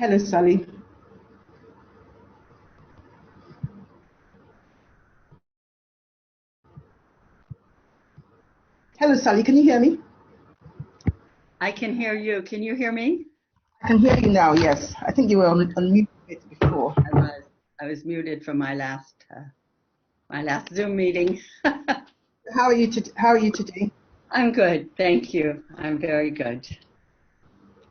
Hello, Sally. Hello, Sally. Can you hear me? I can hear you. Can you hear me? I can hear you now, yes. I think you were on mute before. I was muted from my last Zoom meeting. How are you today? I'm good, thank you. I'm very good.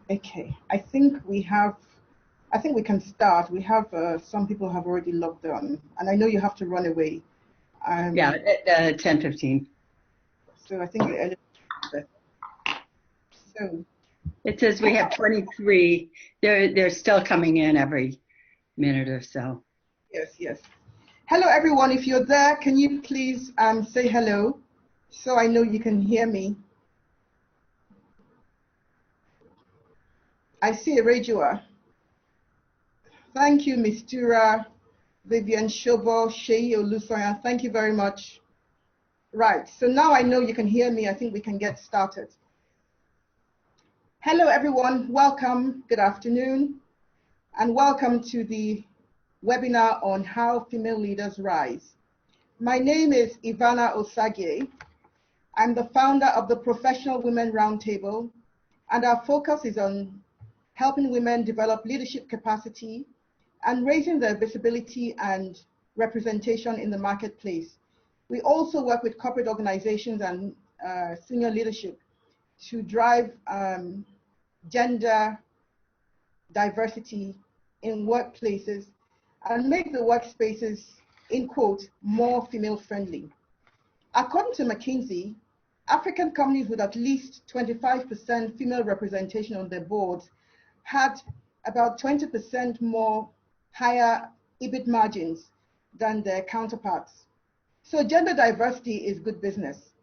Okay, I think we can start. We have some people have already logged on, and I know you have to run away. Yeah, at 10:15. So I think the earlier. So it says we have 23. They're still coming in every minute or so. Yes. Hello, everyone. If you're there, can you please say hello, so I know you can hear me. I see a Rajua. Thank you, Mistura, Vivian Shobo, Shei Olusoya. Thank you very much. Right, so now I know you can hear me. I think we can get started. Hello, everyone. Welcome. Good afternoon. And welcome to the webinar on how female leaders rise. My name is Ivana Osagie. I'm the founder of the Professional Women Roundtable, and our focus is on helping women develop leadership capacity and raising their visibility and representation in the marketplace. We also work with corporate organizations and senior leadership to drive gender diversity in workplaces and make the workspaces, in quote, more female friendly. According to McKinsey, African companies with at least 25% female representation on their boards had about 20% more higher EBIT margins than their counterparts. So gender diversity is good business.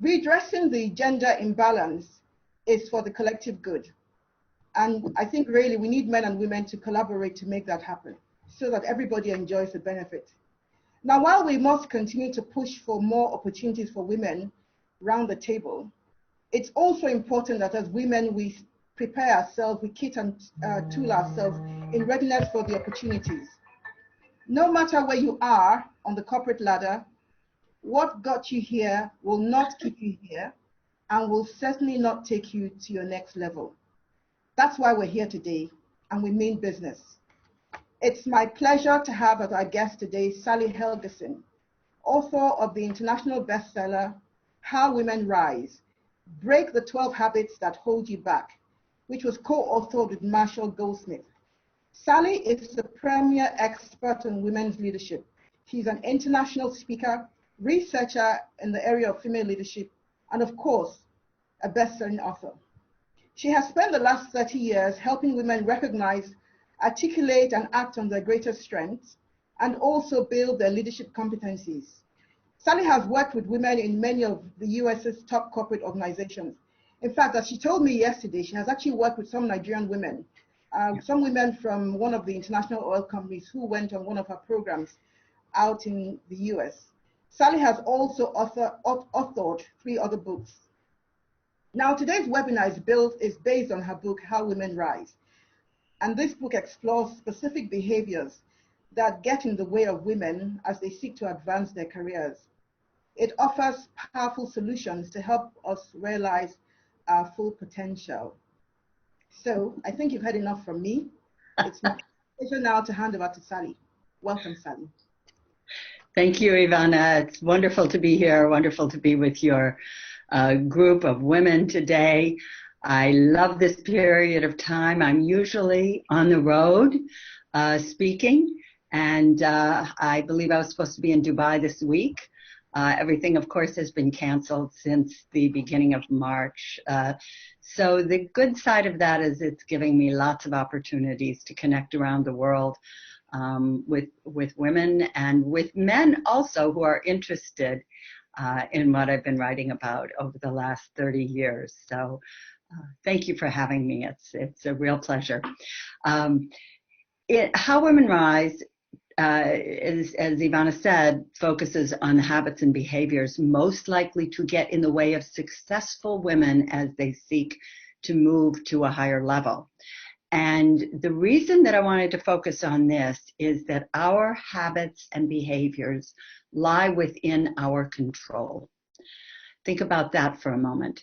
Redressing the gender imbalance is for the collective good. And I think really we need men and women to collaborate to make that happen so that everybody enjoys the benefit. Now, while we must continue to push for more opportunities for women around the table, it's also important that as women we prepare ourselves, we kit and tool ourselves in readiness for the opportunities. No matter where you are on the corporate ladder, what got you here will not keep you here and will certainly not take you to your next level. That's why we're here today, and we mean business. It's my pleasure to have as our guest today Sally Helgesen, author of the international bestseller, How Women Rise, Break the 12 Habits That Hold You Back, which was co-authored with Marshall Goldsmith. Sally is the premier expert on women's leadership. She's an international speaker, researcher in the area of female leadership, and of course, a best-selling author. She has spent the last 30 years helping women recognize, articulate, and act on their greatest strengths, and also build their leadership competencies. Sally has worked with women in many of the US's top corporate organizations. In fact, as she told me yesterday, she has actually worked with some Nigerian women, some women from one of the international oil companies who went on one of her programs out in the US. Sally has also authored 3 other books. Now, today's webinar is based on her book, How Women Rise. And this book explores specific behaviors that get in the way of women as they seek to advance their careers. It offers powerful solutions to help us realize our full potential. So I think you've heard enough from me. It's my pleasure now to hand over to Sally. Welcome, Sally. Thank you, Ivana. It's wonderful to be here, wonderful to be with your group of women today. I love this period of time. I'm usually on the road speaking, and I believe I was supposed to be in Dubai this week. Everything, of course, has been canceled since the beginning of March. So the good side of that is it's giving me lots of opportunities to connect around the world with women and with men also who are interested in what I've been writing about over the last 30 years. So thank you for having me. It's a real pleasure. How Women Rise, as Ivana said, focuses on the habits and behaviors most likely to get in the way of successful women as they seek to move to a higher level. And the reason that I wanted to focus on this is that our habits and behaviors lie within our control. Think about that for a moment.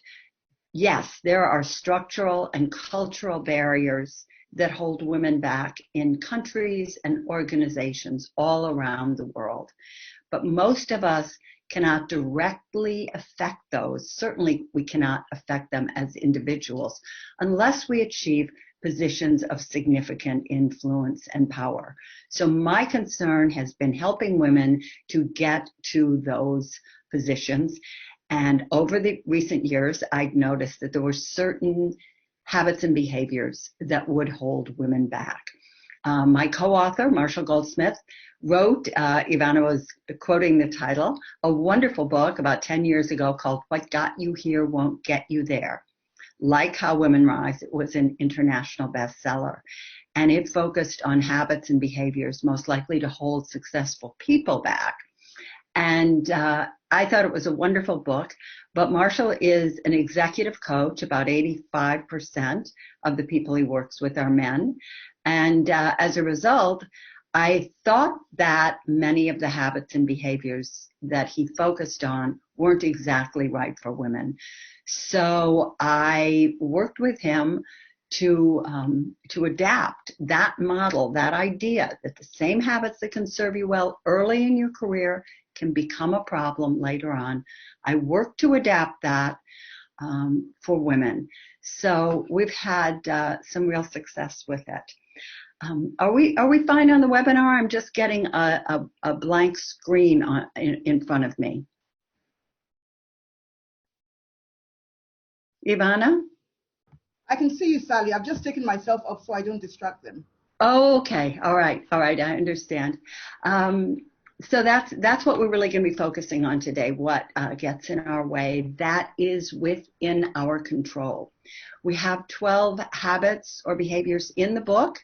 Yes, there are structural and cultural barriers that hold women back in countries and organizations all around the world. But most of us cannot directly affect those. Certainly, we cannot affect them as individuals unless we achieve positions of significant influence and power. So my concern has been helping women to get to those positions. And over the recent years, I'd noticed that there were certain habits and behaviors that would hold women back. My co-author, Marshall Goldsmith, wrote, Ivana was quoting the title, a wonderful book about 10 years ago called What Got You Here Won't Get You There. Like How Women Rise, it was an international bestseller. And it focused on habits and behaviors most likely to hold successful people back. And I thought it was a wonderful book, but Marshall is an executive coach. About 85% of the people he works with are men. And as a result, I thought that many of the habits and behaviors that he focused on weren't exactly right for women. So I worked with him to adapt that model, that idea that the same habits that can serve you well early in your career can become a problem later on. I worked to adapt that for women. So we've had some real success with it. Are we fine on the webinar? I'm just getting a blank screen in front of me. Ivana? I can see you, Sally. I've just taken myself off so I don't distract them. Oh, okay. All right. I understand. So that's what we're really going to be focusing on today, what gets in our way. That is within our control. We have 12 habits or behaviors in the book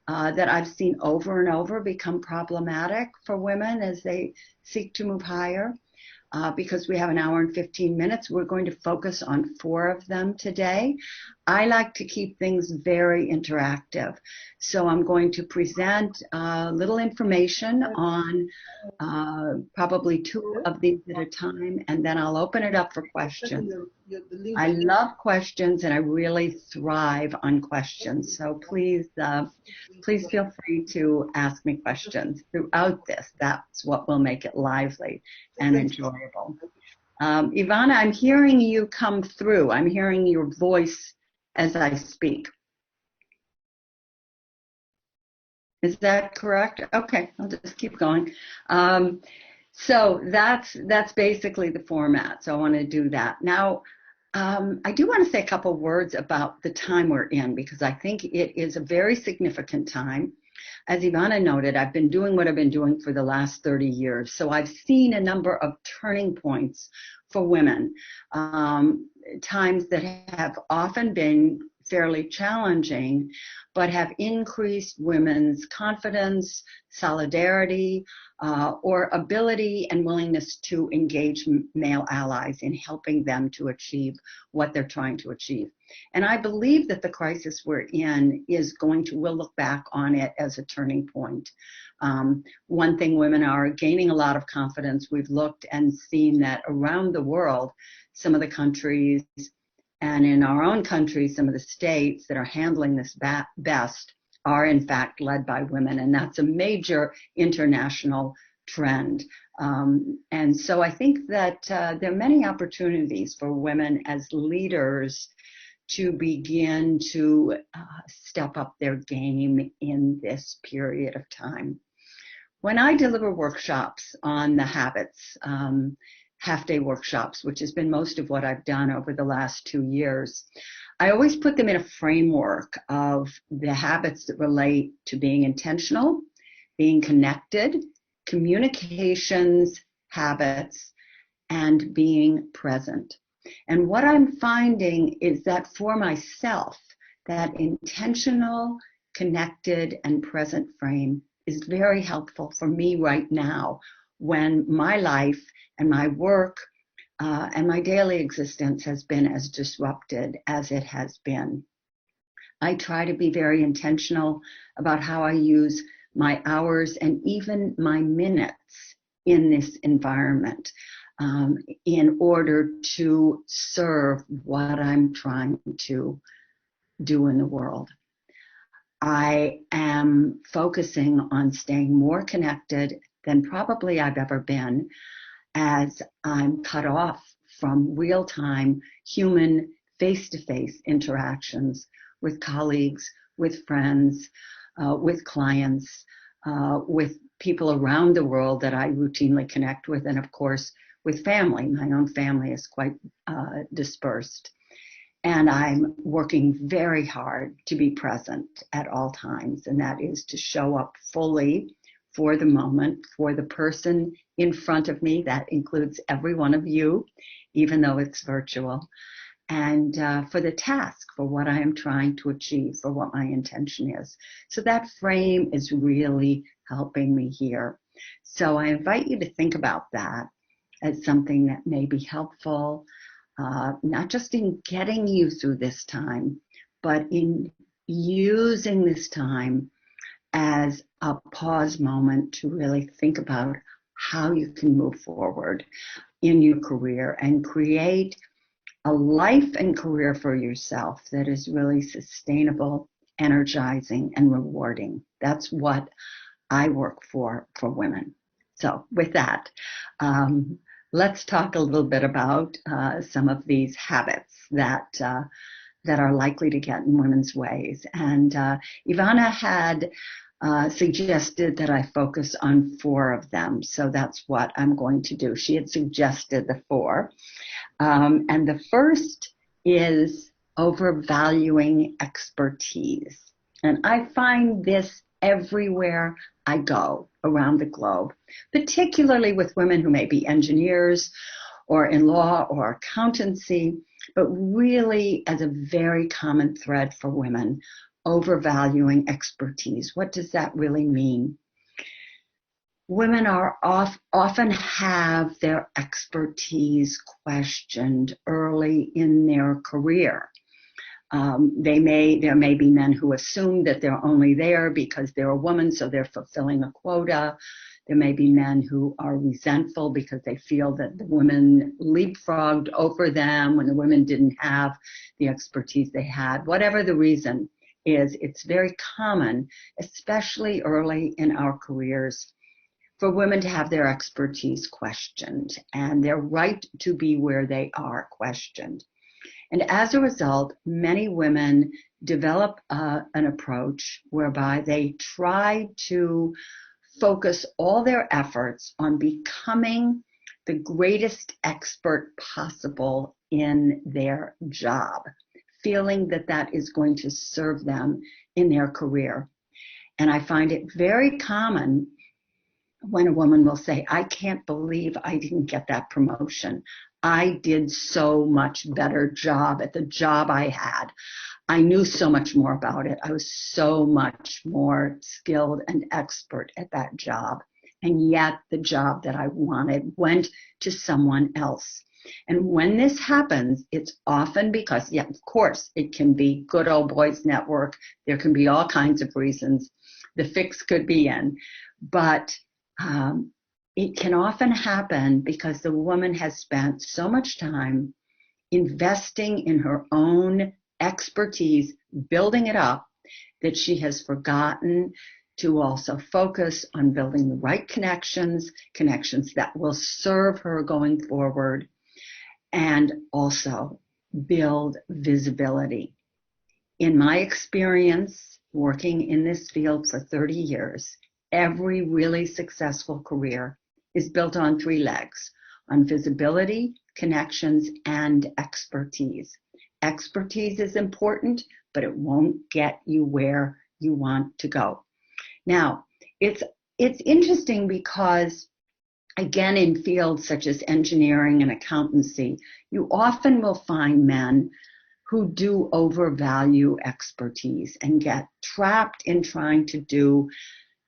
that I've seen over and over become problematic for women as they seek to move higher. Because we have an hour and 15 minutes, we're going to focus on 4 of them today. I like to keep things very interactive. So I'm going to present little information on probably 2 of these at a time, and then I'll open it up for questions. I love questions, and I really thrive on questions. So please feel free to ask me questions throughout this. That's what will make it lively and enjoyable. Ivana, I'm hearing you come through. I'm hearing your voice as I speak. Is that correct? Okay, I'll just keep going. So that's basically the format. So I want to do that. Now, I do want to say a couple words about the time we're in, because I think it is a very significant time. As Ivana noted, I've been doing what I've been doing for the last 30 years. So I've seen a number of turning points for women, times that have often been fairly challenging, but have increased women's confidence, solidarity, or ability and willingness to engage male allies in helping them to achieve what they're trying to achieve. And I believe that the crisis we're in we'll look back on it as a turning point. One thing, women are gaining a lot of confidence. We've looked and seen that around the world, some of the countries, and in our own country, some of the states that are handling this best are in fact led by women, and that's a major international trend. And so I think that there are many opportunities for women as leaders to begin to step up their game in this period of time. When I deliver workshops on the habits, half-day workshops, which has been most of what I've done over the last 2 years, I always put them in a framework of the habits that relate to being intentional, being connected, communications, habits, and being present. And what I'm finding is that for myself, that intentional, connected, and present frame is very helpful for me right now when my life and my work and my daily existence has been as disrupted as it has been. I try to be very intentional about how I use my hours and even my minutes in this environment in order to serve what I'm trying to do in the world. I am focusing on staying more connected than probably I've ever been, as I'm cut off from real-time human face-to-face interactions with colleagues, with friends, with clients, with people around the world that I routinely connect with, and of course with family. My own family is quite dispersed. And I'm working very hard to be present at all times, and that is to show up fully for the moment, for the person in front of me. That includes every one of you, even though it's virtual, and for the task, for what I am trying to achieve, for what my intention is. So that frame is really helping me here. So I invite you to think about that as something that may be helpful, not just in getting you through this time, but in using this time as a pause moment to really think about how you can move forward in your career and create a life and career for yourself that is really sustainable, energizing, and rewarding. That's what I work for women. So with that, let's talk a little bit about some of these habits that are likely to get in women's ways. And Ivana had suggested that I focus on 4 of them. So that's what I'm going to do. She had suggested the 4. And the first is overvaluing expertise. And I find this everywhere I go around the globe, particularly with women who may be engineers or in law or accountancy, but really as a very common thread for women, overvaluing expertise. What does that really mean? Women are often have their expertise questioned early in their career. There may be men who assume that they're only there because they're a woman, so they're fulfilling a quota. There may be men who are resentful because they feel that the women leapfrogged over them when the women didn't have the expertise they had. Whatever the reason is, it's very common, especially early in our careers, for women to have their expertise questioned and their right to be where they are questioned. And as a result, many women develop an approach whereby they try to focus all their efforts on becoming the greatest expert possible in their job, feeling that that is going to serve them in their career. And I find it very common when a woman will say, I can't believe I didn't get that promotion. I did so much better job at the job I had. I knew so much more about it. I was so much more skilled and expert at that job. And yet the job that I wanted went to someone else. And when this happens, it's often because, yeah, of course, it can be good old boys network. There can be all kinds of reasons. The fix could be in. But it can often happen because the woman has spent so much time investing in her own expertise, building it up, that she has forgotten to also focus on building the right connections that will serve her going forward, and also build visibility. In my experience, working in this field for 30 years, every really successful career is built on 3 legs: on visibility, connections, and expertise. Expertise is important, but it won't get you where you want to go. Now, it's interesting because, again, in fields such as engineering and accountancy, you often will find men who do overvalue expertise and get trapped in trying to do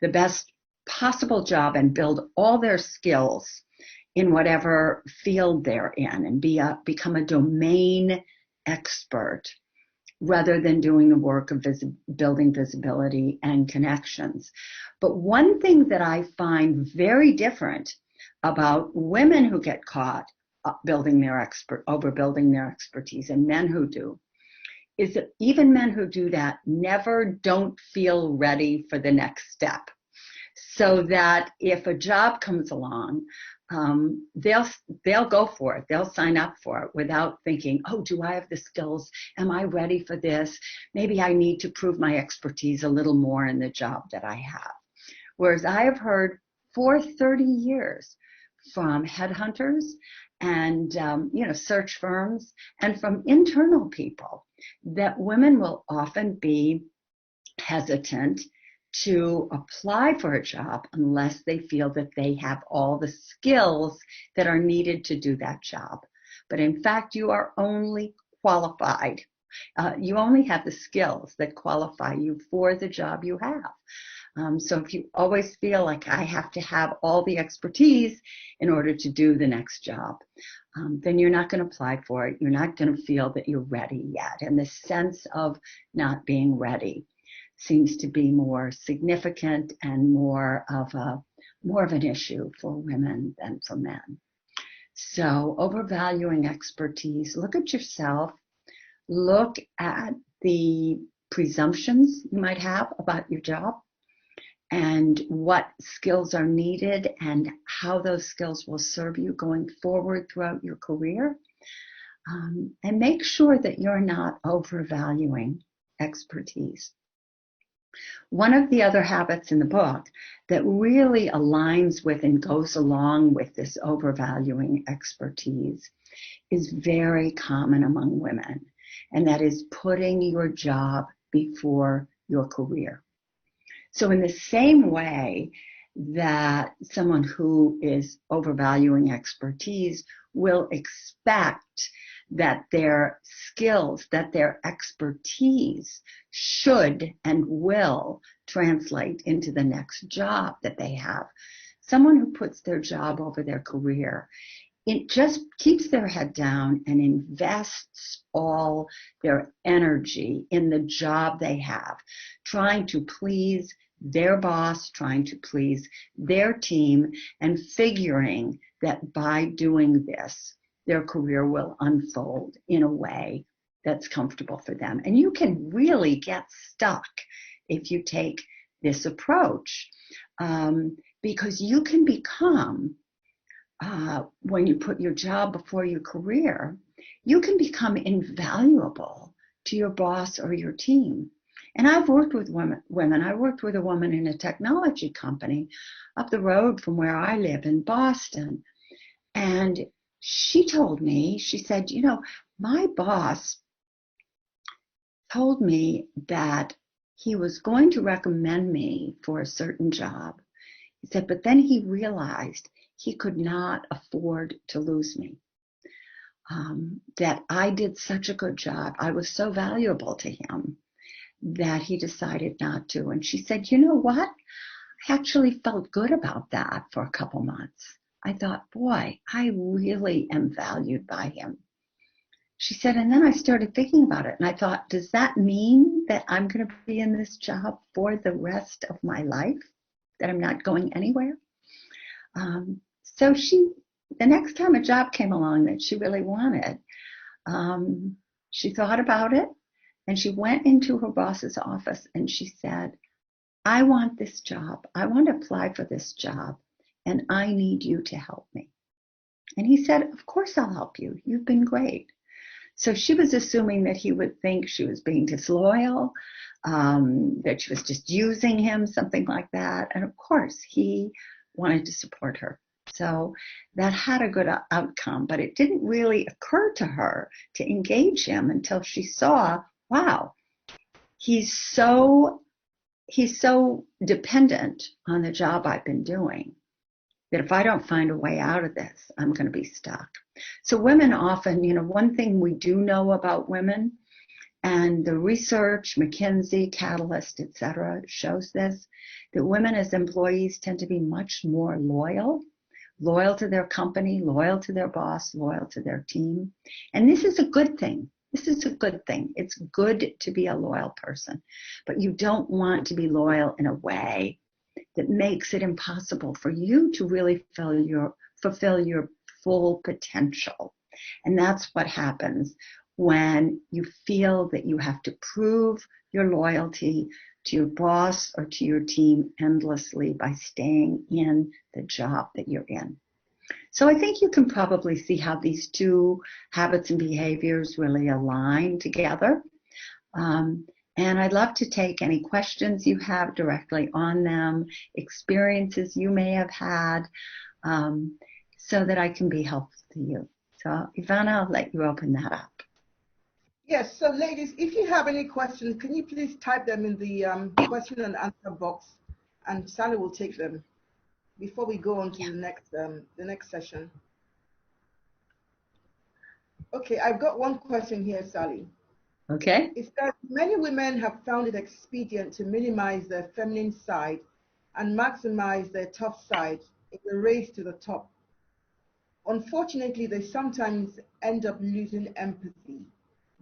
the best possible job and build all their skills in whatever field they're in and become a domain expert rather than doing the work of building visibility and connections. But one thing that I find very different about women who get caught overbuilding their expertise and men who do is that even men who do that never don't feel ready for the next step. So that if a job comes along, they'll go for it. They'll sign up for it without thinking, oh, do I have the skills? Am I ready for this? Maybe I need to prove my expertise a little more in the job that I have. Whereas I have heard for 30 years from headhunters and search firms and from internal people that women will often be hesitant to apply for a job unless they feel that they have all the skills that are needed to do that job. But in fact, you are only qualified. You only have the skills that qualify you for the job you have. So if you always feel like I have to have all the expertise in order to do the next job, then you're not going to apply for it. You're not going to feel that you're ready yet. And the sense of not being ready seems to be more significant and more of an issue for women than for men. So overvaluing expertise, look at yourself, look at the presumptions you might have about your job and what skills are needed and how those skills will serve you going forward throughout your career. And make sure that you're not overvaluing expertise. One of the other habits in the book that really aligns with and goes along with this overvaluing expertise is very common among women, and that is putting your job before your career. So in the same way that someone who is overvaluing expertise will expect that their skills, that their expertise should and will translate into the next job that they have. Someone who puts their job over their career, it just keeps their head down and invests all their energy in the job they have, trying to please their boss, trying to please their team, and figuring that by doing this, their career will unfold in a way that's comfortable for them. And you can really get stuck if you take this approach, because you can become, when you put your job before your career, you can become invaluable to your boss or your team. And I've worked with women. I worked with a woman in a technology company up the road from where I live in Boston. And she told me, she said, my boss told me that he was going to recommend me for a certain job. He said, but then he realized he could not afford to lose me. That I did such a good job. I was so valuable to him that he decided not to. And she said, you know what? I actually felt good about that for a couple months. I thought, boy, I really am valued by him. She said, and then I started thinking about it. And I thought, does that mean that I'm going to be in this job for the rest of my life? That I'm not going anywhere? So the next time a job came along that she really wanted, she thought about it. And she went into her boss's office and she said, I want this job. I want to apply for this job. And I need you to help me. And he said, of course I'll help you. You've been great. So she was assuming that he would think she was being disloyal, that she was just using him, something like that. And of course, he wanted to support her. So that had a good outcome, but it didn't really occur to her to engage him until she saw, wow, he's so dependent on the job I've been doing that if I don't find a way out of this, I'm going to be stuck. So women often, one thing we do know about women, and the research, McKinsey, Catalyst, etc., shows this, that women as employees tend to be much more loyal to their company, loyal to their boss, loyal to their team. And this is a good thing. This is a good thing. It's good to be a loyal person, but you don't want to be loyal in a way that makes it impossible for you to really fulfill your full potential. And that's what happens when you feel that you have to prove your loyalty to your boss or to your team endlessly by staying in the job that you're in. So I think you can probably see how these two habits and behaviors really align together. And I'd love to take any questions you have directly on them, experiences you may have had, so that I can be helpful to you. So Ivana, I'll let you open that up. Yes, so ladies, if you have any questions, can you please type them in the question and answer box, and Sally will take them before we go on to the next session. Okay, I've got one question here, Sally. Okay. It says, many women have found it expedient to minimize their feminine side and maximize their tough side in the race to the top. Unfortunately, they sometimes end up losing empathy.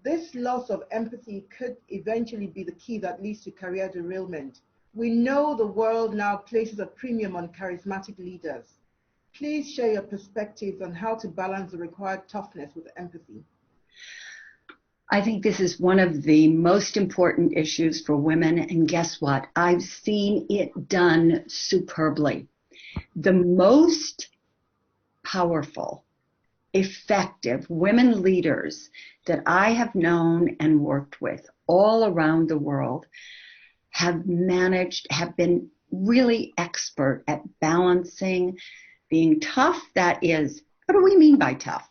This loss of empathy could eventually be the key that leads to career derailment. We know the world now places a premium on charismatic leaders. Please share your perspectives on how to balance the required toughness with empathy. I think this is one of the most important issues for women, and guess what? I've seen it done superbly. The most powerful, effective women leaders that I have known and worked with all around the world have been really expert at balancing being tough. That is, what do we mean by tough?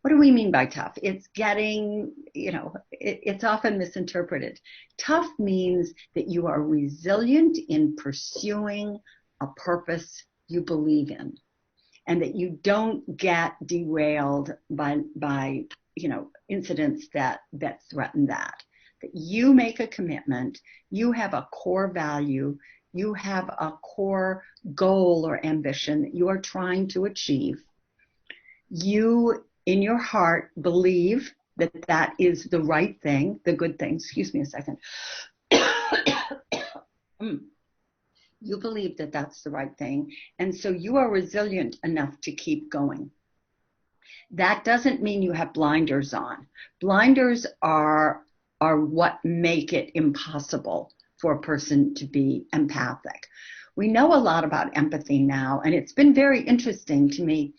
What do we mean by tough? It's getting, it's often misinterpreted. Tough means that you are resilient in pursuing a purpose you believe in, and that you don't get derailed by incidents that threaten that. That you make a commitment, you have a core value, you have a core goal or ambition that you are trying to achieve. You, in your heart, believe that that is the right thing, the good thing. Excuse me a second. You believe that that's the right thing, and so you are resilient enough to keep going. That doesn't mean you have blinders on. Blinders are what make it impossible for a person to be empathic. We know a lot about empathy now, and it's been very interesting to me.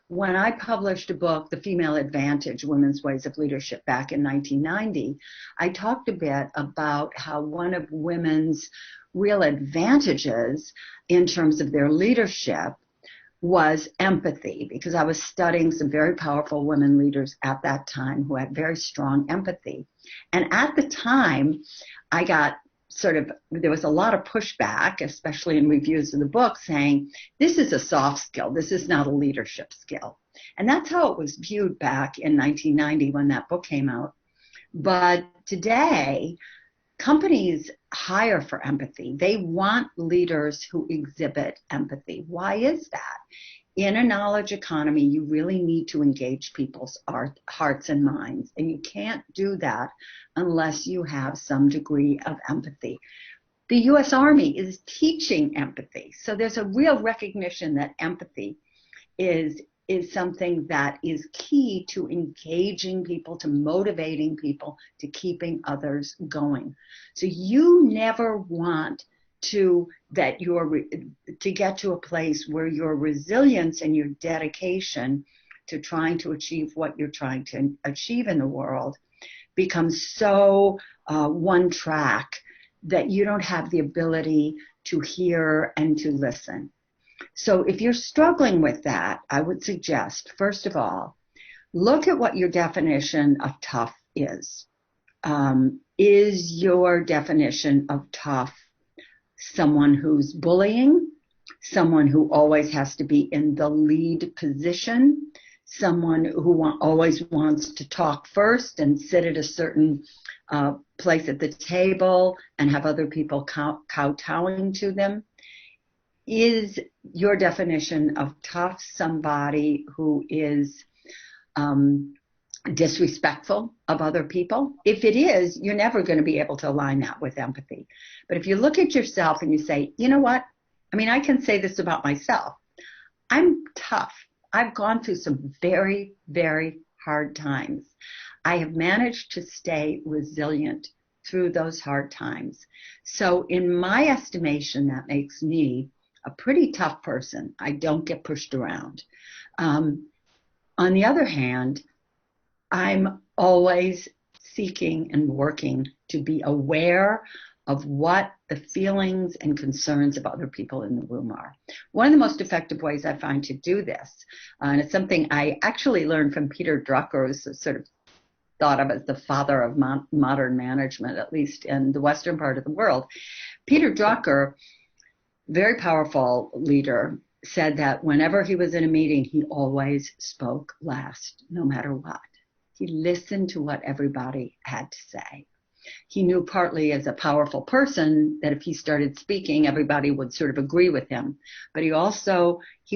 When I published a book, The Female Advantage, Women's Ways of Leadership, back in 1990, I talked a bit about how one of women's real advantages in terms of their leadership was empathy, because I was studying some very powerful women leaders at that time who had very strong empathy. And at the time, there was a lot of pushback, especially in reviews of the book, saying, this is a soft skill, this is not a leadership skill. And that's how it was viewed back in 1990 when that book came out. But today, companies hire for empathy. They want leaders who exhibit empathy. Why is that? In a knowledge economy, you really need to engage people's hearts and minds, and you can't do that unless you have some degree of empathy. The U.S. Army is teaching empathy, so there's a real recognition that empathy is something that is key to engaging people, to motivating people, to keeping others going. So you never want to get to a place where your resilience and your dedication to trying to achieve what you're trying to achieve in the world becomes so one track that you don't have the ability to hear and to listen. So if you're struggling with that, I would suggest, first of all, look at what your definition of tough is. Is your definition of tough someone who's bullying, someone who always has to be in the lead position, someone who always wants to talk first and sit at a certain place at the table and have other people kowtowing to them? Is your definition of tough somebody who is disrespectful of other people. If it is, you're never going to be able to align that with empathy. But if you look at yourself and you say, you know what? I mean, I can say this about myself. I'm tough. I've gone through some very, very hard times. I have managed to stay resilient through those hard times. So in my estimation, that makes me a pretty tough person. I don't get pushed around. On the other hand, I'm always seeking and working to be aware of what the feelings and concerns of other people in the room are. One of the most effective ways I find to do this, and it's something I actually learned from Peter Drucker, who's sort of thought of as the father of modern management, at least in the Western part of the world. Peter Drucker, very powerful leader, said that whenever he was in a meeting, he always spoke last, no matter what. He listened to what everybody had to say. He knew partly as a powerful person that if he started speaking, everybody would sort of agree with him. But he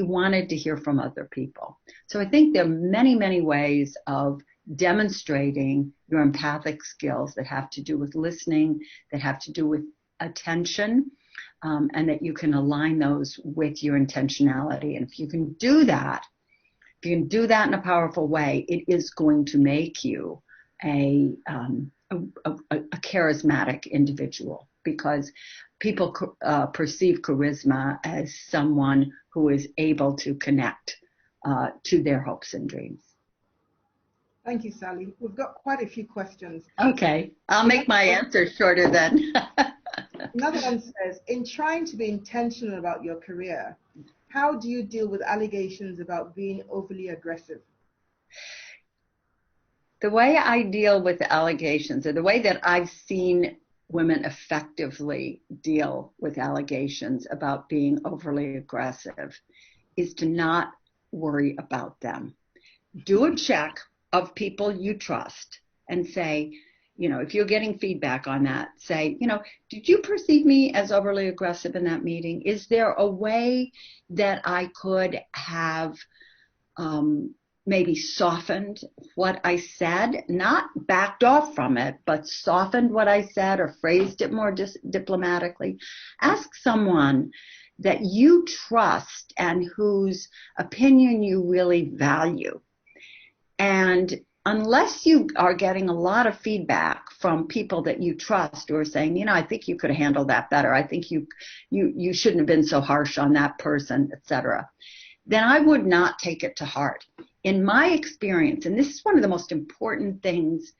wanted to hear from other people. So I think there are many, many ways of demonstrating your empathic skills that have to do with listening, that have to do with attention, and that you can align those with your intentionality. And if you can do that, in a powerful way, it is going to make you a charismatic individual, because people perceive charisma as someone who is able to connect to their hopes and dreams. Thank you, Sally. We've got quite a few questions. Okay, I'll make my answer shorter then. Another one says, in trying to be intentional about your career, how do you deal with allegations about being overly aggressive? The way I deal with allegations, or the way that I've seen women effectively deal with allegations about being overly aggressive, is to not worry about them. Do a check of people you trust and say, if you're getting feedback on that, say, did you perceive me as overly aggressive in that meeting? Is there a way that I could have maybe softened what I said, not backed off from it, but softened what I said or phrased it more diplomatically? Ask someone that you trust and whose opinion you really value. And unless you are getting a lot of feedback from people that you trust who are saying, I think you could have handled that better, I think you shouldn't have been so harsh on that person, etc., then I would not take it to heart. In my experience, and this is one of the most important things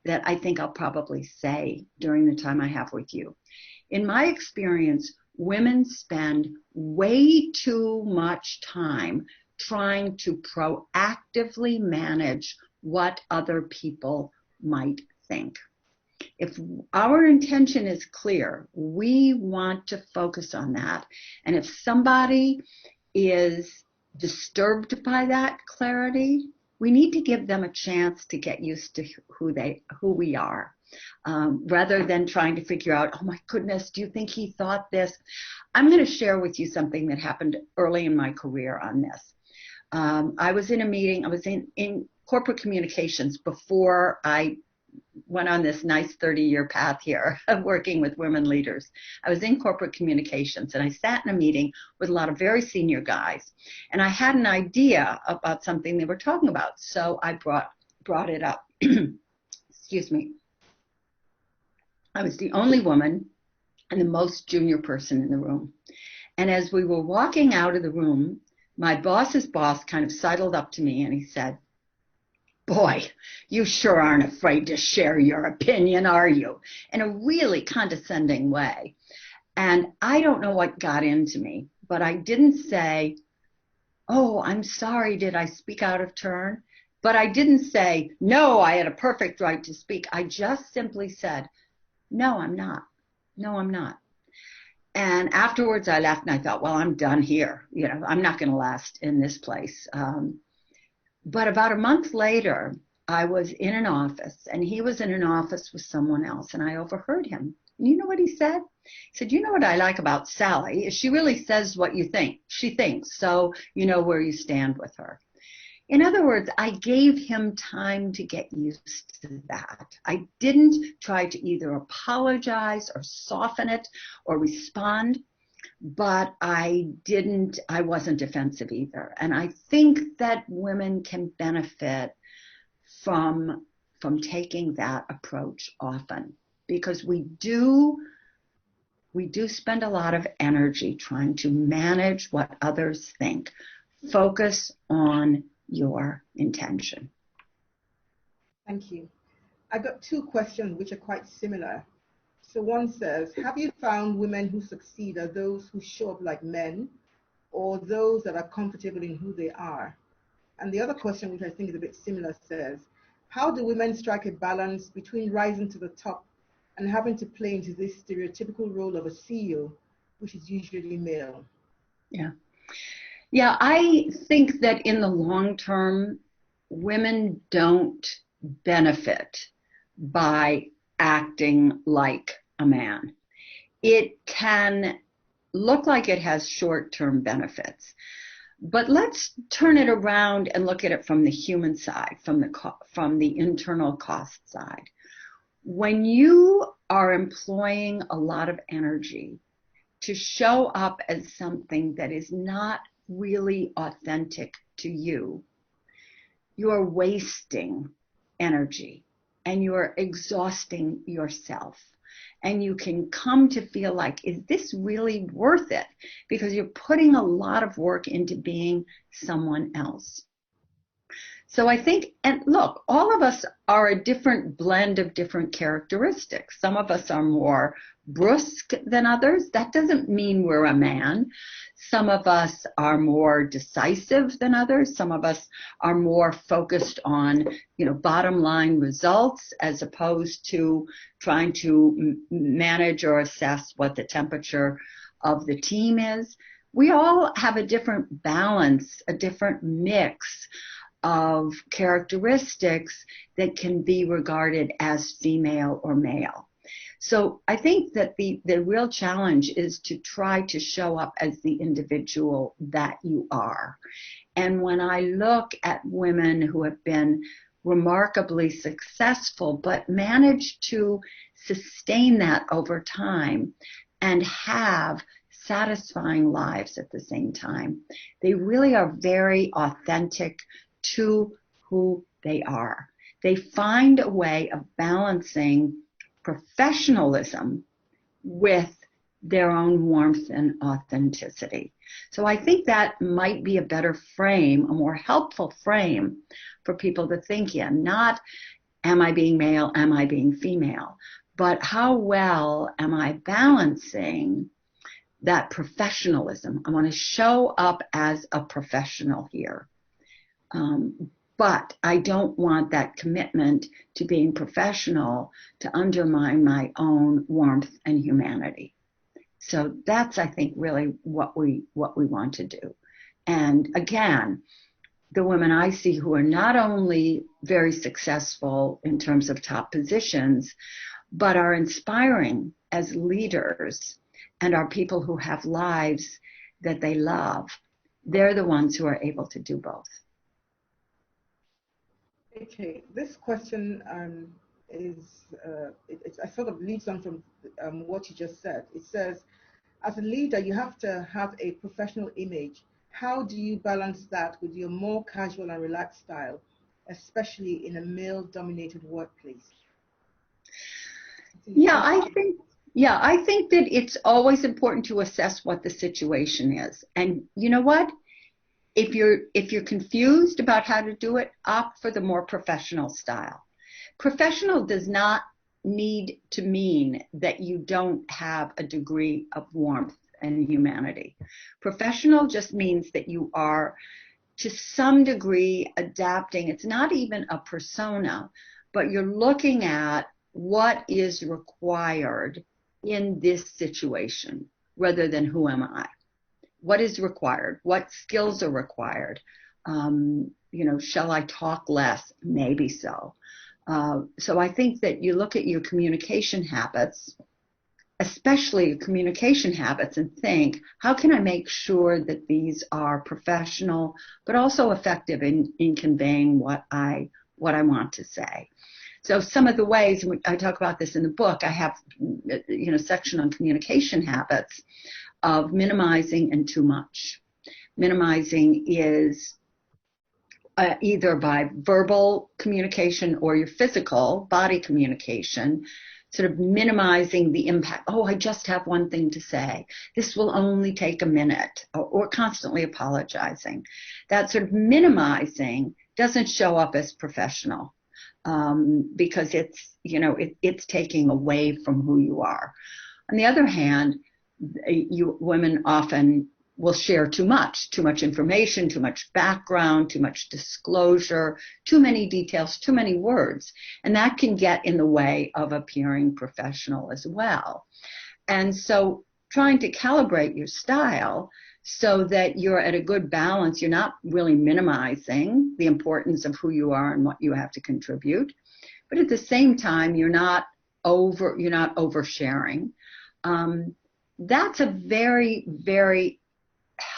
that I think I'll probably say during the time I have with you. In my experience, women spend way too much time trying to proactively manage what other people might think. If our intention is clear, we want to focus on that. And if somebody is disturbed by that clarity, we need to give them a chance to get used to who we are, rather than trying to figure out, oh my goodness, do you think he thought this? I'm going to share with you something that happened early in my career on this. I was in a meeting, I was in corporate communications before I went on this nice 30-year path here of working with women leaders. I was in corporate communications, and I sat in a meeting with a lot of very senior guys, and I had an idea about something they were talking about, so I brought it up. Excuse me. I was the only woman and the most junior person in the room. And as we were walking out of the room, my boss's boss kind of sidled up to me and he said, "Boy, you sure aren't afraid to share your opinion, are you?" In a really condescending way. And I don't know what got into me, but I didn't say, "Oh, I'm sorry, did I speak out of turn?" But I didn't say, "No, I had a perfect right to speak." I just simply said, "No, I'm not. No, I'm not." And afterwards I left and I thought, well, I'm done here. I'm not going to last in this place. But about a month later, I was in an office and he was in an office with someone else and I overheard him. And you know what he said? He said, "You know what I like about Sally is she really says what she thinks. So you know where you stand with her." In other words, I gave him time to get used to that. I didn't try to either apologize or soften it or respond, but I wasn't defensive either. And I think that women can benefit from taking that approach often, because we do spend a lot of energy trying to manage what others think. Focus on your intention. Thank you. I got two questions which are quite similar. So one says, have you found women who succeed are those who show up like men, or those that are comfortable in who they are? And the other question, which I think is a bit similar, says, how do women strike a balance between rising to the top and having to play into this stereotypical role of a CEO, which is usually male? Yeah, I think that in the long term, women don't benefit by acting like a man. It can look like it has short-term benefits, but let's turn it around and look at it from the human side, from the internal cost side. When you are employing a lot of energy to show up as something that is not really authentic to you, you're wasting energy and you're exhausting yourself. And you can come to feel like, is this really worth it? Because you're putting a lot of work into being someone else. So I think, and look, all of us are a different blend of different characteristics. Some of us are more brusque than others. That doesn't mean we're a man. Some of us are more decisive than others. Some of us are more focused on, bottom line results, as opposed to trying to manage or assess what the temperature of the team is. We all have a different balance, a different mix of characteristics that can be regarded as female or male. So I think that the real challenge is to try to show up as the individual that you are. And when I look at women who have been remarkably successful but managed to sustain that over time and have satisfying lives at the same time, they really are very authentic to who they are. They find a way of balancing professionalism with their own warmth and authenticity. So I think that might be a better frame, a more helpful frame for people to think in. Not, am I being male, am I being female, but how well am I balancing that professionalism? I want to show up as a professional here. But I don't want that commitment to being professional to undermine my own warmth and humanity. So that's, I think, really what we want to do. And again, the women I see who are not only very successful in terms of top positions, but are inspiring as leaders and are people who have lives that they love, they're the ones who are able to do both. Okay, this question it sort of leads on from what you just said. It says, as a leader, you have to have a professional image. How do you balance that with your more casual and relaxed style, especially in a male-dominated workplace? I think that it's always important to assess what the situation is. And you know what? If you're confused about how to do it, opt for the more professional style. Professional does not need to mean that you don't have a degree of warmth and humanity. Professional just means that you are, to some degree, adapting. It's not even a persona, but you're looking at what is required in this situation rather than who am I. What is required? What skills are required? Shall I talk less? Maybe so. So I think that you look at your communication habits especially your communication habits, and think, how can I make sure that these are professional, but also effective in conveying what I want to say. So some of the ways, and I talk about this in the book, I have a section on communication habits of minimizing and too much. Minimizing is either by verbal communication or your physical body communication, sort of minimizing the impact. Oh, I just have one thing to say. This will only take a minute, or constantly apologizing. That sort of minimizing doesn't show up as professional because it's taking away from who you are. On the other hand, you women often will share too much information, too much background, too much disclosure, too many details, too many words. And that can get in the way of appearing professional as well. And so trying to calibrate your style so that you're at a good balance, you're not really minimizing the importance of who you are and what you have to contribute, but at the same time, you're not oversharing. That's a very, very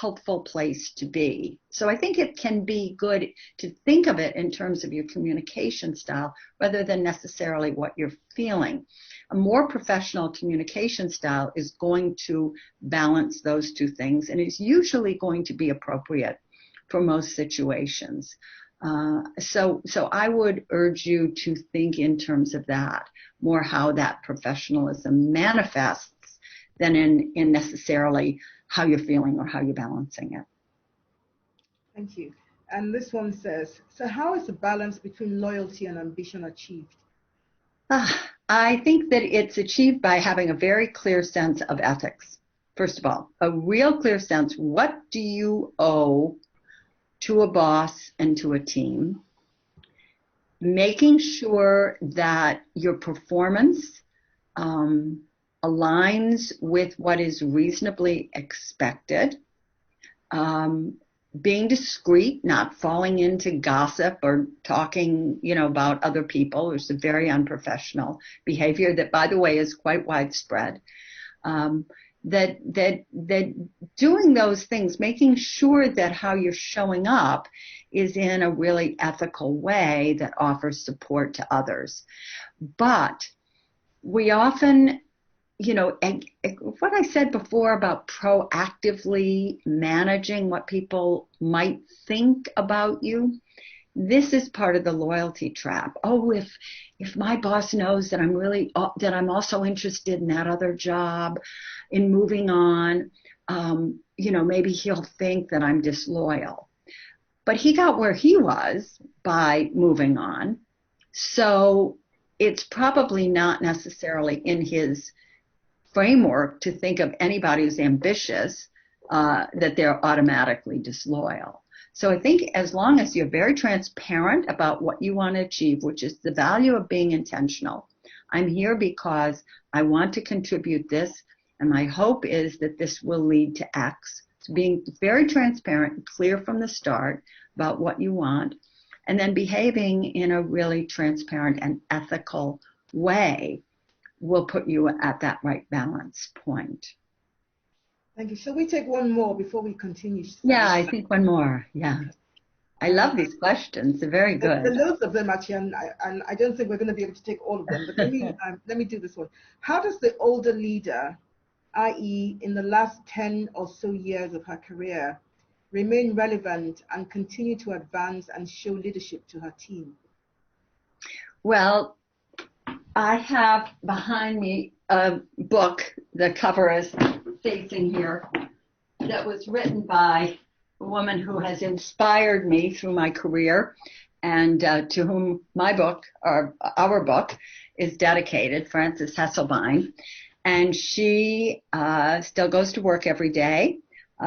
helpful place to be. So I think it can be good to think of it in terms of your communication style rather than necessarily what you're feeling. A more professional communication style is going to balance those two things and is usually going to be appropriate for most situations. So I would urge you to think in terms of that, more how that professionalism manifests than in necessarily how you're feeling or how you're balancing it. Thank you. And this one says, so how is the balance between loyalty and ambition achieved? I think that it's achieved by having a very clear sense of ethics. First of all, a real clear sense, what do you owe to a boss and to a team? Making sure that your performance aligns with what is reasonably expected, being discreet, not falling into gossip or talking, about other people, which is a very unprofessional behavior that, by the way, is quite widespread. That doing those things, making sure that how you're showing up is in a really ethical way that offers support to others. But we often, what I said before about proactively managing what people might think about you, this is part of the loyalty trap. Oh, if my boss knows that I'm also interested in that other job, in moving on, maybe he'll think that I'm disloyal. But he got where he was by moving on. So it's probably not necessarily in his framework to think of anybody who's ambitious, that they're automatically disloyal. So I think as long as you're very transparent about what you want to achieve, which is the value of being intentional. I'm here because I want to contribute this, and my hope is that this will lead to X. So being very transparent and clear from the start about what you want, and then behaving in a really transparent and ethical way will put you at that right balance point. Thank you. Shall we take one more before we continue? Yeah, I think one more. Yeah. I love these questions. They're very good. There are loads of them, actually, and I don't think we're going to be able to take all of them. But let me do this one. How does the older leader, i.e. in the last 10 or so years of her career, remain relevant and continue to advance and show leadership to her team? Well, I have behind me a book, the cover is facing here, that was written by a woman who has inspired me through my career and to whom my book, or our book, is dedicated, Frances Hesselbein. And she still goes to work every day.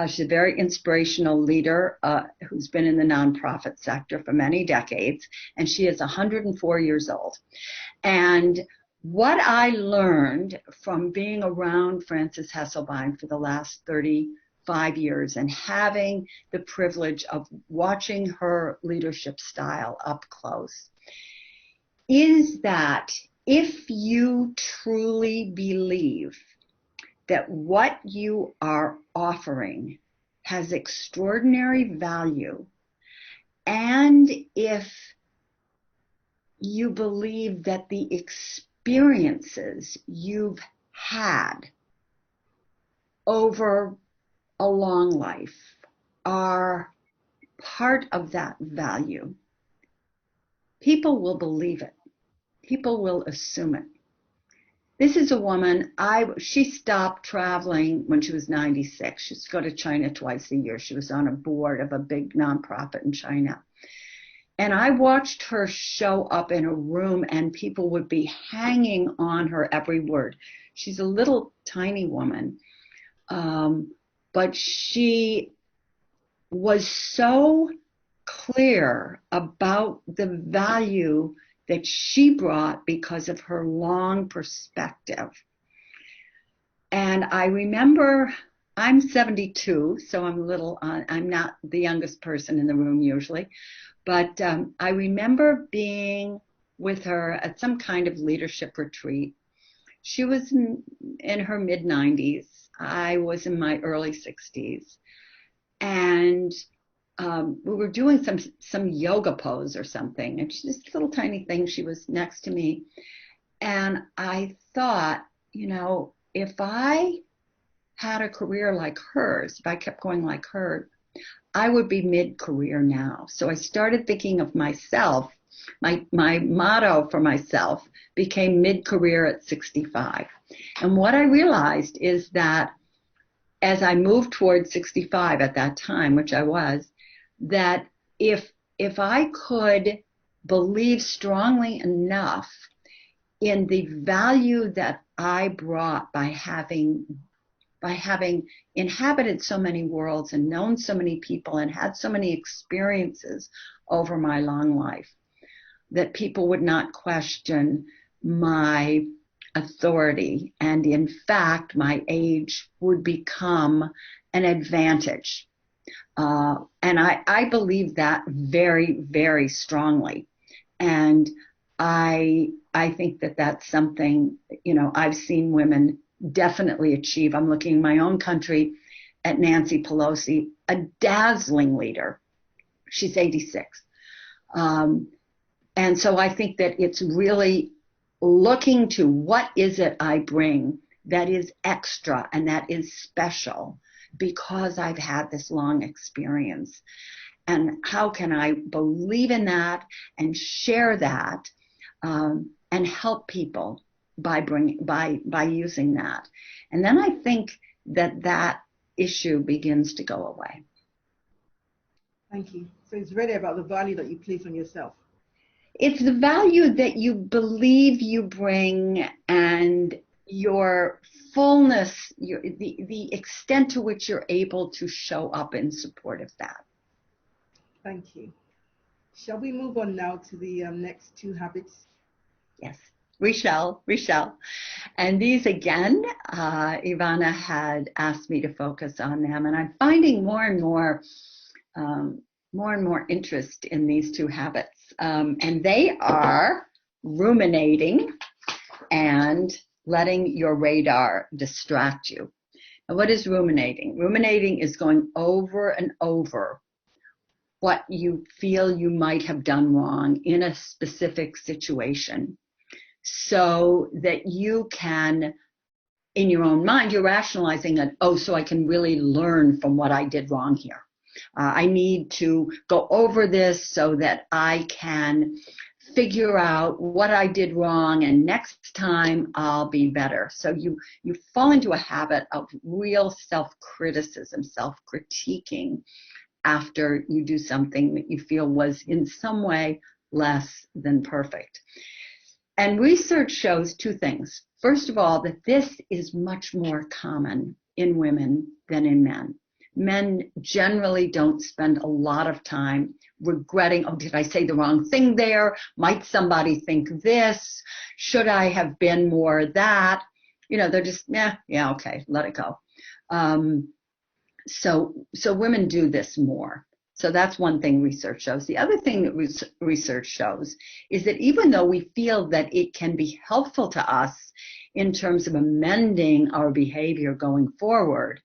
She's a very inspirational leader who's been in the nonprofit sector for many decades, and she is 104 years old. And what I learned from being around Frances Hesselbein for the last 35 years and having the privilege of watching her leadership style up close is that if you truly believe that what you are offering has extraordinary value, and if you believe that the experiences you've had over a long life are part of that value, people will believe it. People will assume it. This is a woman, she stopped traveling when she was 96. She used to go to China twice a year. She was on a board of a big nonprofit in China. And I watched her show up in a room and people would be hanging on her every word. She's a little tiny woman, but she was so clear about the value that she brought because of her long perspective. And I remember, I'm 72, so I'm not the youngest person in the room usually, but I remember being with her at some kind of leadership retreat. She was in her mid-90s. I was in my early 60s. And we were doing some yoga pose or something, and she's this little tiny thing. She was next to me, and I thought, if I had a career like hers, if I kept going like her, I would be mid-career now. So I started thinking of myself. My motto for myself became mid-career at 65. And what I realized is that as I moved towards 65 at that time, which I was, that if I could believe strongly enough in the value that I brought by having inhabited so many worlds and known so many people and had so many experiences over my long life, that people would not question my authority, and in fact my age would become an advantage. And I believe that very, very strongly. And I think that that's something, I've seen women definitely achieve. I'm looking in my own country at Nancy Pelosi, a dazzling leader. She's 86. And so I think that it's really looking to what is it I bring that is extra and that is special, because I've had this long experience. And how can I believe in that and share that and help people by using that? And then I think that issue begins to go away. Thank you. So it's really about the value that you place on yourself. It's the value that you believe you bring, and your fullness, the extent to which you're able to show up in support of that. Thank you. Shall we move on now to the next two habits? Yes, we shall. And these again, Ivana had asked me to focus on them, and I'm finding more and more interest in these two habits. And they are ruminating and letting your radar distract you. Now, what is ruminating? Ruminating is going over and over what you feel you might have done wrong in a specific situation, so that you can, in your own mind, you're rationalizing that, so I can really learn from what I did wrong here. I need to go over this so that I can figure out what I did wrong, and next time I'll be better. So you fall into a habit of real self-criticism, self-critiquing after you do something that you feel was in some way less than perfect. And research shows two things. First of all, that this is much more common in women than in men. Men generally don't spend a lot of time regretting, did I say the wrong thing there? Might somebody think this? Should I have been more that? They're just, yeah, okay, let it go. So women do this more. So that's one thing research shows. The other thing that research shows is that even though we feel that it can be helpful to us in terms of amending our behavior going forward,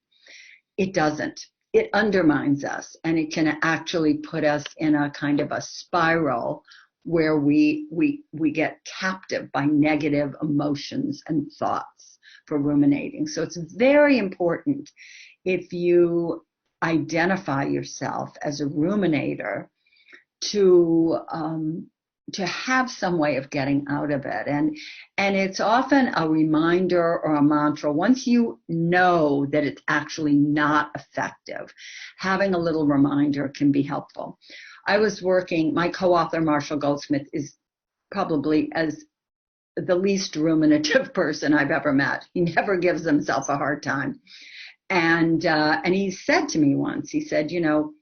it doesn't. It undermines us, and it can actually put us in a kind of a spiral where we get captive by negative emotions and thoughts for ruminating. So it's very important, if you identify yourself as a ruminator, to have some way of getting out of it. And it's often a reminder or a mantra. Once you know that it's actually not effective, having a little reminder can be helpful. I was working, my co-author, Marshall Goldsmith, is probably as the least ruminative person I've ever met. He never gives himself a hard time. And he said to me once, he said, you know,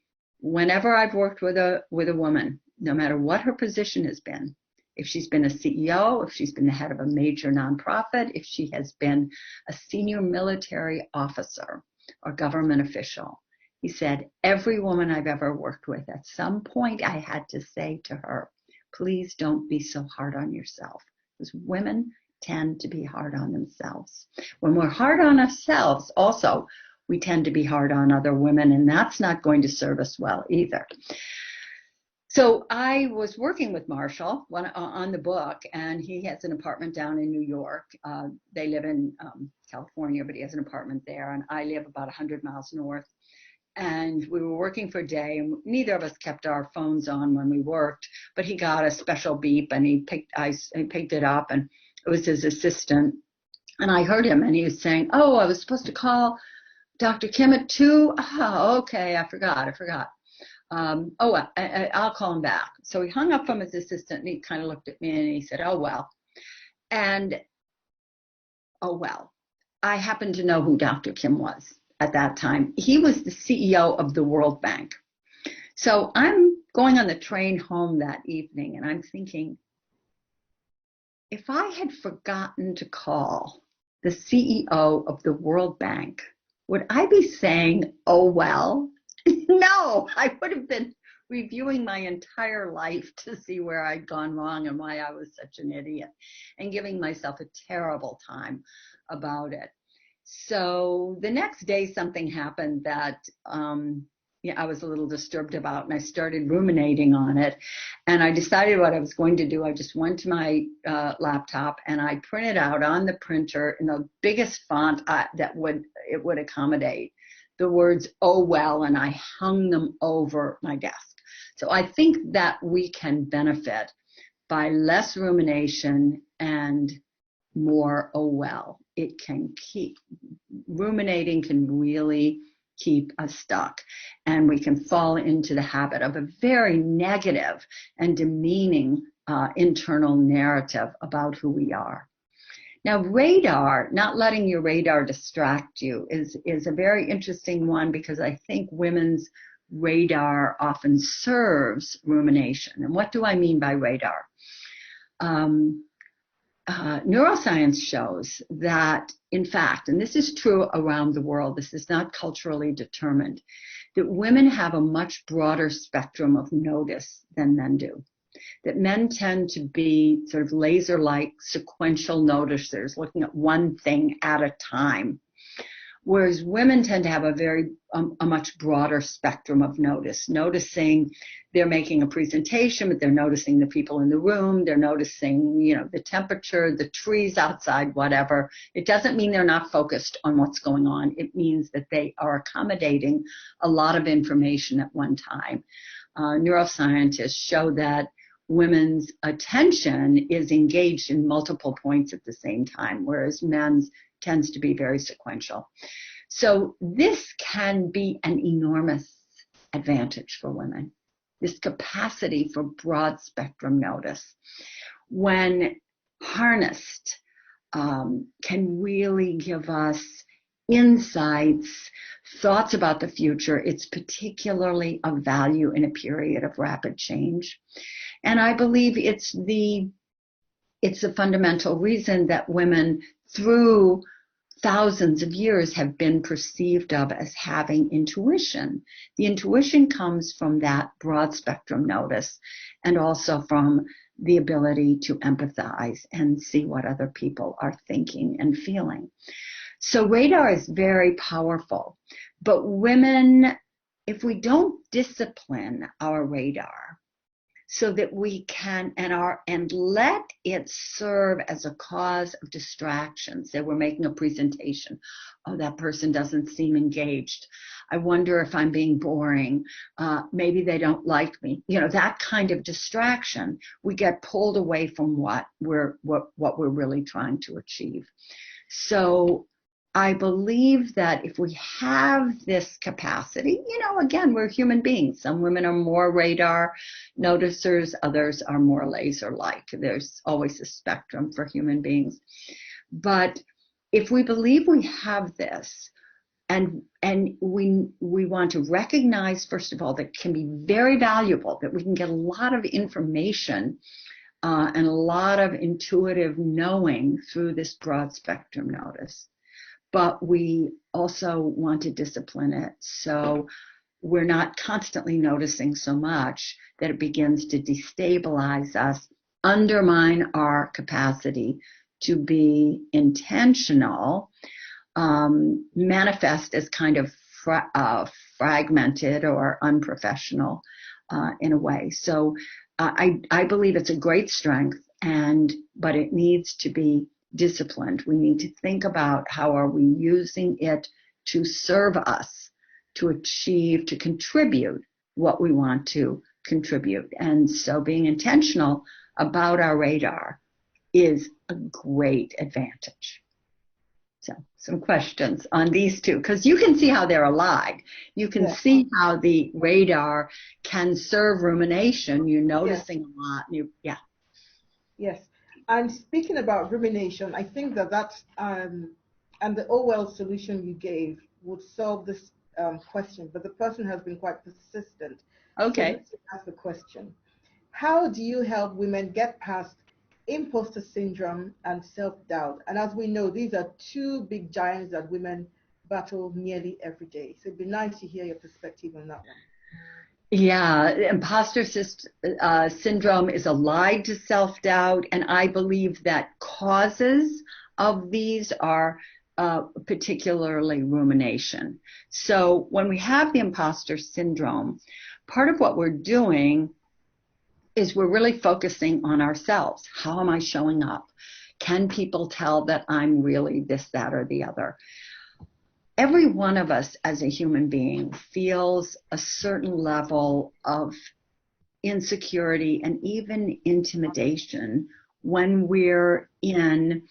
whenever I've worked with a woman, no matter what her position has been, if she's been a CEO, if she's been the head of a major nonprofit, if she has been a senior military officer or government official, he said, every woman I've ever worked with, at some point I had to say to her, please don't be so hard on yourself. Because women tend to be hard on themselves. When we're hard on ourselves, also, we tend to be hard on other women, and that's not going to serve us well either. So I was working with Marshall on the book, and he has an apartment down in New York. They live in California, but he has an apartment there, and I live about 100 miles north. And we were working for a day, and neither of us kept our phones on when we worked, but he got a special beep, and he picked it up, and it was his assistant. And I heard him, and he was saying, oh, I was supposed to call Dr. Kim at 2. Oh, okay, I forgot. I'll call him back. So he hung up from his assistant, and he kind of looked at me, and he said, oh, well. And, oh, well, I happened to know who Dr. Kim was at that time. He was the CEO of the World Bank. So I'm going on the train home that evening, and I'm thinking, if I had forgotten to call the CEO of the World Bank, would I be saying, oh, well? No, I would have been reviewing my entire life to see where I'd gone wrong and why I was such an idiot, and giving myself a terrible time about it. So the next day, something happened that I was a little disturbed about, and I started ruminating on it. And I decided what I was going to do. I just went to my laptop, and I printed out on the printer in the biggest font that it would accommodate the words, oh, well, and I hung them over my desk. So I think that we can benefit by less rumination and more, oh, well. Ruminating can really keep us stuck, and we can fall into the habit of a very negative and demeaning internal narrative about who we are. Now, radar, not letting your radar distract you, is a very interesting one, because I think women's radar often serves rumination. And what do I mean by radar? Neuroscience shows that, in fact, and this is true around the world, this is not culturally determined, that women have a much broader spectrum of notice than men do. That men tend to be sort of laser-like sequential noticers, looking at one thing at a time, whereas women tend to have a much broader spectrum of noticing they're making a presentation, but they're noticing the people in the room, they're noticing, the temperature, the trees outside, whatever. It doesn't mean they're not focused on what's going on. It means that they are accommodating a lot of information at one time. Neuroscientists show that women's attention is engaged in multiple points at the same time, whereas men's tends to be very sequential. So this can be an enormous advantage for women, this capacity for broad spectrum notice. When harnessed, can really give us insights, thoughts about the future. It's particularly of value in a period of rapid change. And I believe it's the fundamental reason that women through thousands of years have been perceived of as having intuition. The intuition comes from that broad spectrum notice, and also from the ability to empathize and see what other people are thinking and feeling. So radar is very powerful, but women, if we don't discipline our radar so that we can and let it serve as a cause of distraction. Say we're making a presentation. Oh, that person doesn't seem engaged. I wonder if I'm being boring. Maybe they don't like me. That kind of distraction, we get pulled away from what we're really trying to achieve. So I believe that if we have this capacity, again, we're human beings. Some women are more radar noticers, others are more laser-like. There's always a spectrum for human beings. But if we believe we have this, and we want to recognize, first of all, that it can be very valuable, that we can get a lot of information and a lot of intuitive knowing through this broad spectrum notice. But we also want to discipline it so we're not constantly noticing so much that it begins to destabilize us, undermine our capacity to be intentional, manifest as kind of fragmented or unprofessional in a way. So I believe it's a great strength, but it needs to be disciplined. We need to think about how are we using it to serve us, to achieve, to contribute what we want to contribute. And so being intentional about our radar is a great advantage. So some questions on these two, because you can see how they're allied. You can see how the radar can serve rumination. You're noticing a lot. Yes. And speaking about rumination, I think that's, and the OWELL solution you gave would solve this question, but the person has been quite persistent. Okay. So let's ask the question. How do you help women get past imposter syndrome and self-doubt? And as we know, these are two big giants that women battle nearly every day. So it'd be nice to hear your perspective on that one. Yeah, imposter syndrome is allied to self-doubt, and I believe that causes of these are particularly rumination. So when we have the imposter syndrome, part of what we're doing is we're really focusing on ourselves. How am I showing up? Can people tell that I'm really this, that, or the other? Every one of us as a human being feels a certain level of insecurity and even intimidation when we're in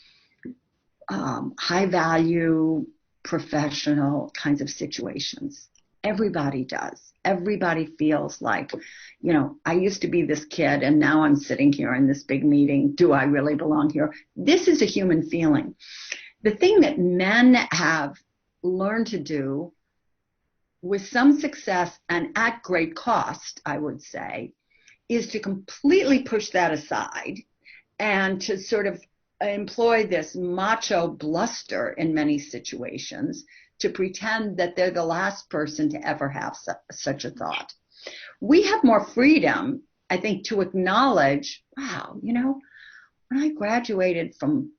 high value professional kinds of situations. Everybody does. Everybody feels like, I used to be this kid and now I'm sitting here in this big meeting. Do I really belong here? This is a human feeling. The thing that men have learned to do with some success and at great cost, I would say, is to completely push that aside and to sort of employ this macho bluster in many situations to pretend that they're the last person to ever have such a thought. We have more freedom, I think, to acknowledge, wow, when I graduated from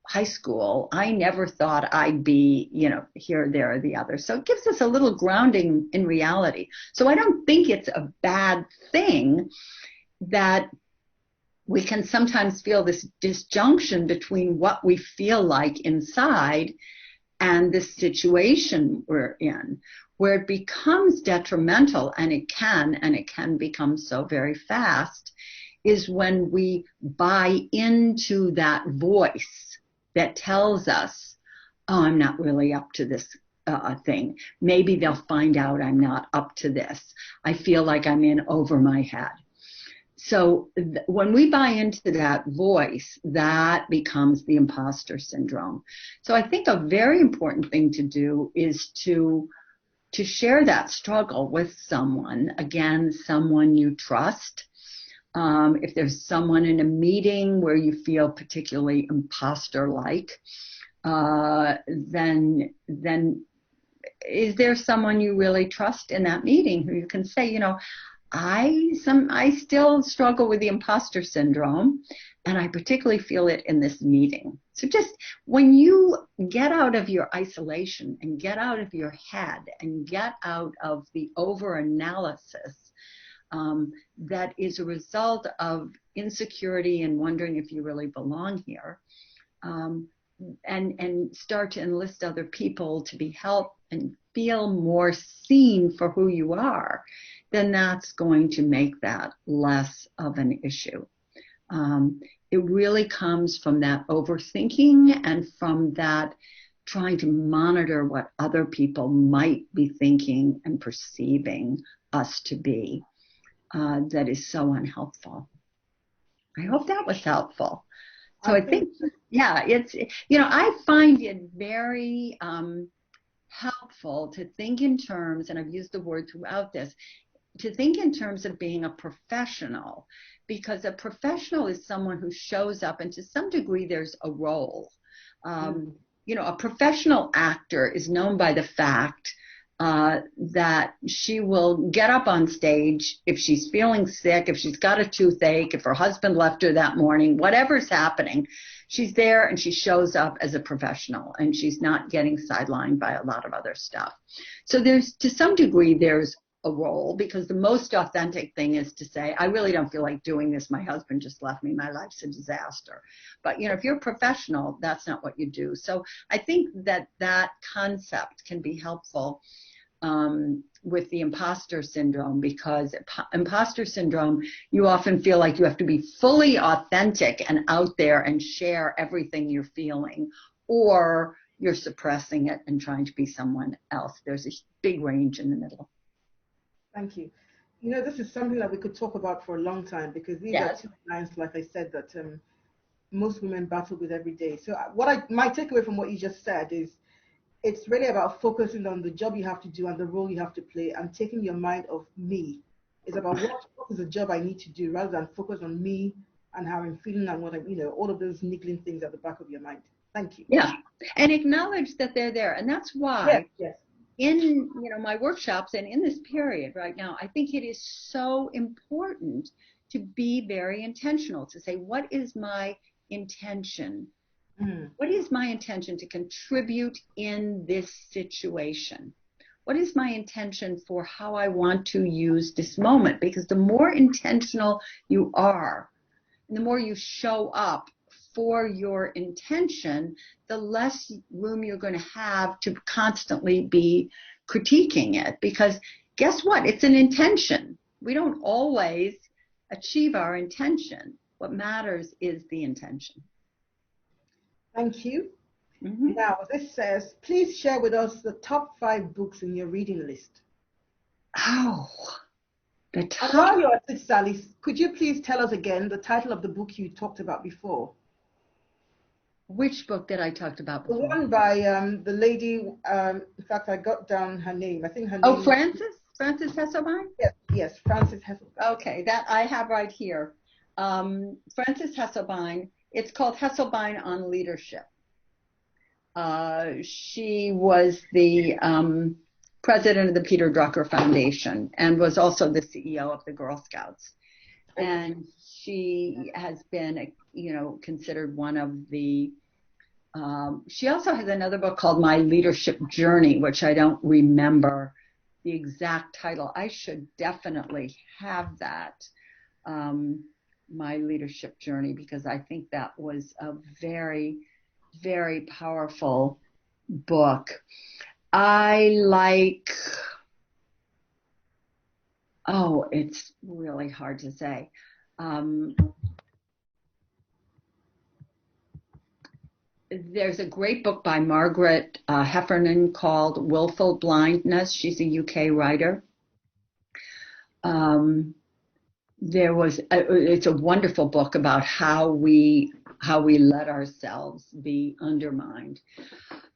high school, I never thought I'd be, here, there, or the other. So it gives us a little grounding in reality. So I don't think it's a bad thing that we can sometimes feel this disjunction between what we feel like inside and the situation we're in, where it becomes detrimental, and it can become so very fast, is when we buy into that voice that tells us, oh, I'm not really up to this thing. Maybe they'll find out I'm not up to this. I feel like I'm in over my head. So when we buy into that voice, that becomes the imposter syndrome. So I think a very important thing to do is to share that struggle with someone, again, someone you trust. If there's someone in a meeting where you feel particularly imposter-like, then is there someone you really trust in that meeting who you can say, I still struggle with the imposter syndrome, and I particularly feel it in this meeting. So just when you get out of your isolation and get out of your head and get out of the over-analysis that is a result of insecurity and wondering if you really belong here, and start to enlist other people to be helped and feel more seen for who you are, then that's going to make that less of an issue. It really comes from that overthinking and from that trying to monitor what other people might be thinking and perceiving us to be, that is so unhelpful. I hope that was helpful. So I think yeah, it's, I find it very helpful to think in terms, and I've used the word throughout this, to think in terms of being a professional, because a professional is someone who shows up, and to some degree there's a role. A professional actor is known by the fact that she will get up on stage if she's feeling sick, if she's got a toothache, if her husband left her that morning, whatever's happening, she's there and she shows up as a professional, and she's not getting sidelined by a lot of other stuff. So there's, to some degree, there's a role, because the most authentic thing is to say, I really don't feel like doing this. My husband just left me. My life's a disaster. But, if you're a professional, that's not what you do. So I think that that concept can be helpful with the imposter syndrome, because imposter syndrome, you often feel like you have to be fully authentic and out there and share everything you're feeling, or you're suppressing it and trying to be someone else. There's a big range in the middle. Thank you. This is something that we could talk about for a long time, because these are two lines, like I said, that most women battle with every day. So my takeaway from what you just said is, it's really about focusing on the job you have to do and the role you have to play, and taking your mind off me. It's about what is the job I need to do, rather than focus on me and how I'm feeling and what all of those niggling things at the back of your mind. Thank you. Yeah, and acknowledge that they're there, and that's why. Yes. In my workshops and in this period right now, I think it is so important to be very intentional, to say, what is my intention? What is my intention to contribute in this situation? What is my intention for how I want to use this moment? Because the more intentional you are, and the more you show up for your intention, the less room you're going to have to constantly be critiquing it. Because guess what? It's an intention. We don't always achieve our intention. What matters is the intention. Thank you. Now, this says, please share with us the top 5 books in your reading list. Oh, the top. And while you're at it, Sally, could you please tell us again the title of the book you talked about before? Which book did I talk about before? The one by the lady, in fact, I got down her name. I think her name. Oh, Frances Hesselbein? Yes, Frances Hesselbein. Okay, that I have right here. Frances Hesselbein. It's called Hesselbein on Leadership. She was the president of the Peter Drucker Foundation and was also the CEO of the Girl Scouts. And she has been, considered one of the, she also has another book called My Leadership Journey, which I don't remember the exact title. I should definitely have that, My Leadership Journey, because I think that was a very, very powerful book. I like, it's really hard to say. There's a great book by Margaret Heffernan called Willful Blindness. She's a UK writer. It's a wonderful book about how we let ourselves be undermined.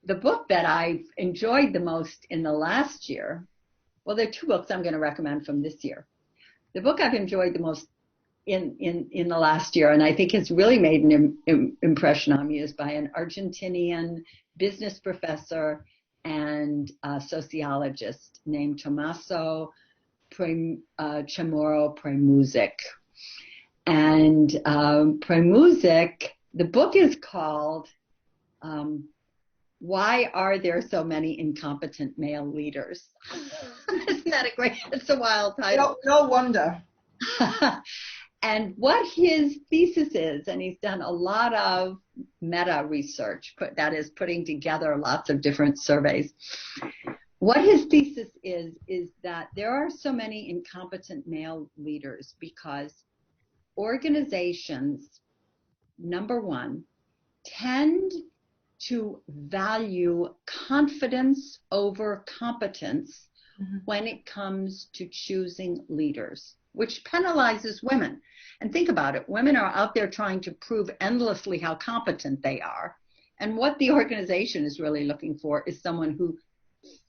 The book that I've enjoyed the most in the last year, well, there are 2 books I'm going to recommend from this year. The book I've enjoyed the most in the last year, and I think has really made an impression on me, is by an Argentinian business professor and sociologist named Tommaso Chamorro Premuzic. And Premuzic, the book is called Why Are There So Many Incompetent Male Leaders? Isn't that a great, it's a wild title. No wonder. And what his thesis is, and he's done a lot of meta research, that is putting together lots of different surveys. What his thesis is that there are so many incompetent male leaders because organizations, number one, tend to value confidence over competence when it comes to choosing leaders, which penalizes women. And think about it. Women are out there trying to prove endlessly how competent they are. And what the organization is really looking for is someone who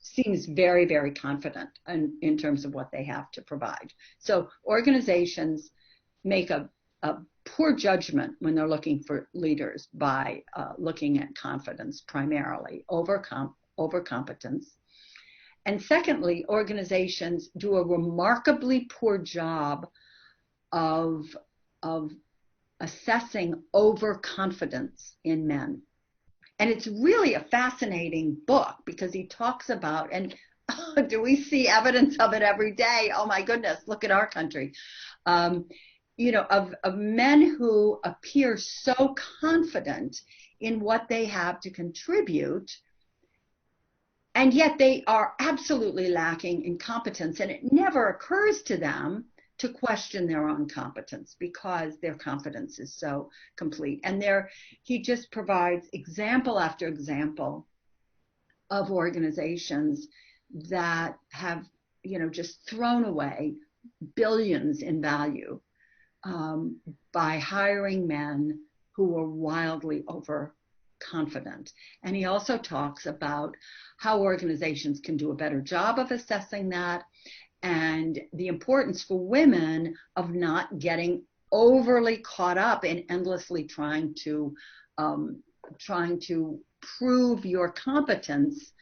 seems very, very confident in terms of what they have to provide. So organizations make a poor judgment when they're looking for leaders by looking at confidence primarily over competence. And secondly, organizations do a remarkably poor job of assessing overconfidence in men. And it's really a fascinating book because he talks about, and do we see evidence of it every day? Oh my goodness, look at our country. Of men who appear so confident in what they have to contribute, and yet they are absolutely lacking in competence, and it never occurs to them to question their own competence because their confidence is so complete. And he just provides example after example of organizations that have, just thrown away billions in value by hiring men who were wildly overconfident. And he also talks about how organizations can do a better job of assessing that, and the importance for women of not getting overly caught up in endlessly trying to prove your competence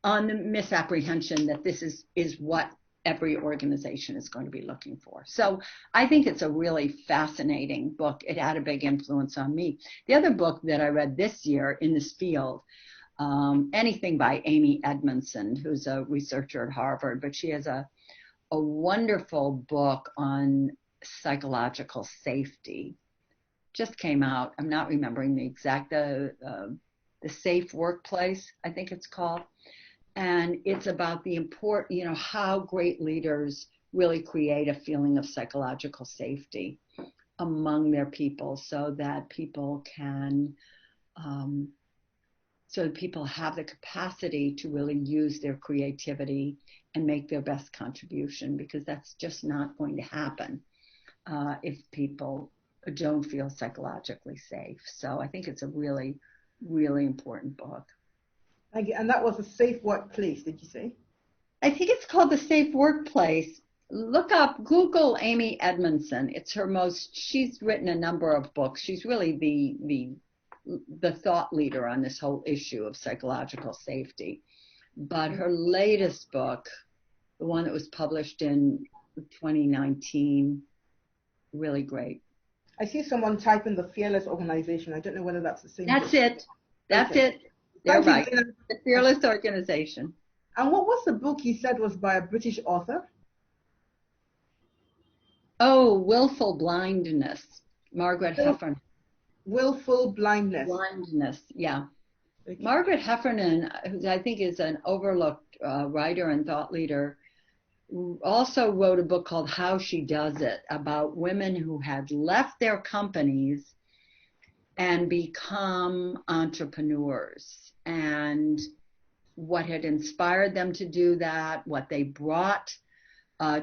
on the misapprehension that this is what every organization is going to be looking for. So I think it's a really fascinating book. It had a big influence on me. The other book that I read this year in this field, anything by Amy Edmondson, who's a researcher at Harvard, but she has a wonderful book on psychological safety. Just came out. I'm not remembering the exact, the Safe Workplace, I think it's called. And it's about the how great leaders really create a feeling of psychological safety among their people so that people can, people have the capacity to really use their creativity and make their best contribution, because that's just not going to happen if people don't feel psychologically safe. So I think it's a really, really important book. Thank you. And that was a safe workplace, did you say? I think it's called The Safe Workplace. Google Amy Edmondson. She's written a number of books. She's really the thought leader on this whole issue of psychological safety. But her latest book, the one that was published in 2019, really great. I see someone type in the Fearless Organization. I don't know whether that's the same. That's it. That's it. They're right. The Fearless Organization. And what was the book you said was by a British author? Oh, Willful Blindness, Margaret Heffernan. Willful Blindness. Blindness, yeah. Okay. Margaret Heffernan, who I think is an overlooked writer and thought leader, also wrote a book called How She Does It, about women who had left their companies and become entrepreneurs, and what had inspired them to do that, what they brought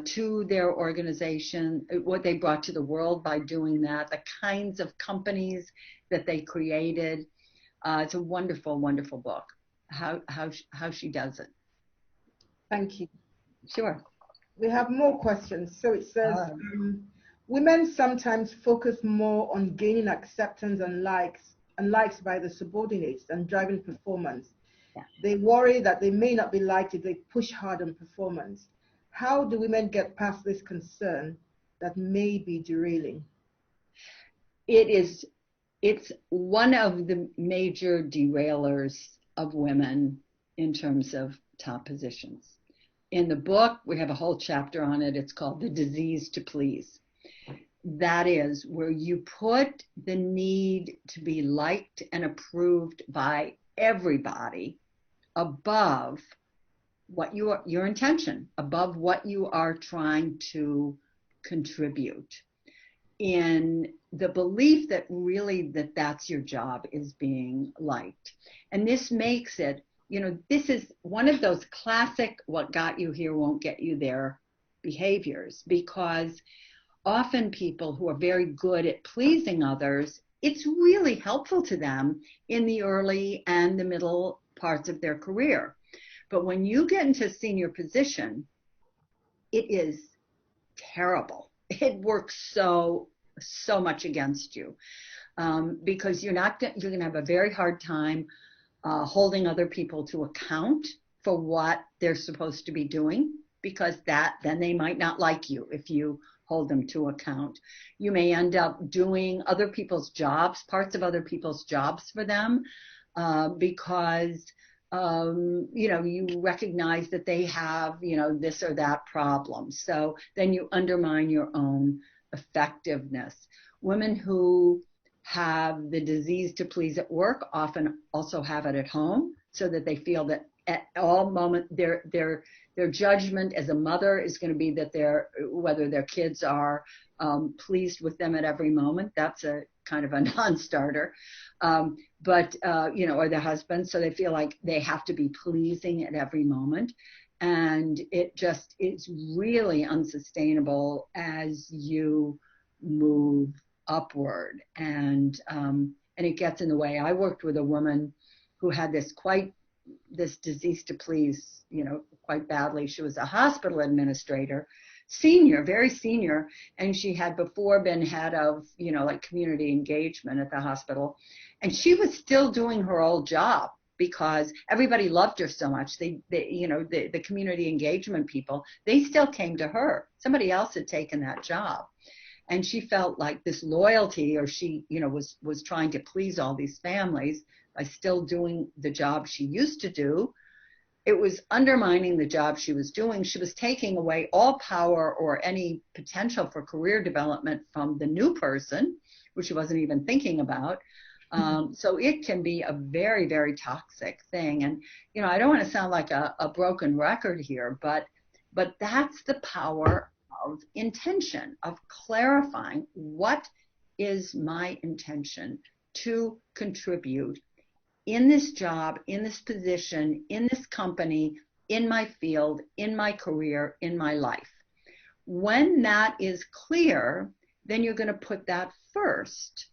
to their organization, what they brought to the world by doing that, the kinds of companies that they created. It's a wonderful, wonderful book, How She Does It. Thank you. Sure. We have more questions. So it says, women sometimes focus more on gaining acceptance and likes by the subordinates than driving performance. Yeah. They worry that they may not be liked if they push hard on performance. How do women get past this concern that may be derailing? It's one of the major derailers of women in terms of top positions. In the book, we have a whole chapter on it. It's called The Disease to Please. That is where you put the need to be liked and approved by everybody above what your intention, above what you are trying to contribute, in the belief that really that's your job, is being liked. And this makes it, this is one of those classic what got you here won't get you there behaviors, because often people who are very good at pleasing others, it's really helpful to them in the early and the middle parts of their career. But when you get into a senior position, it is terrible. It works so much against you, because you're going to have a very hard time holding other people to account for what they're supposed to be doing, because then they might not like you if you hold them to account. You may end up doing other people's jobs, parts of other people's jobs for them, because you recognize that they have, this or that problem. So then you undermine your own effectiveness. Women who have the disease to please at work often also have it at home, so that they feel that at all moments their judgment as a mother is going to be that whether their kids are pleased with them at every moment. That's a kind of a non-starter. Or their husband, so they feel like they have to be pleasing at every moment. And it just is really unsustainable as you move upward. And it gets in the way. I worked with a woman who had this disease to please, quite badly. She was a hospital administrator, very senior, and she had before been head of, community engagement at the hospital. And she was still doing her old job because everybody loved her so much. The community engagement people, they still came to her. Somebody else had taken that job. And she felt like this loyalty, or she, was trying to please all these families by still doing the job she used to do. It was undermining the job she was doing. She was taking away all power or any potential for career development from the new person, which she wasn't even thinking about. So it can be a very, very toxic thing. And, I don't want to sound like a broken record here, but that's the power of intention, of clarifying what is my intention to contribute in this job, in this position, in this company, in my field, in my career, in my life. When that is clear, then you're going to put that first.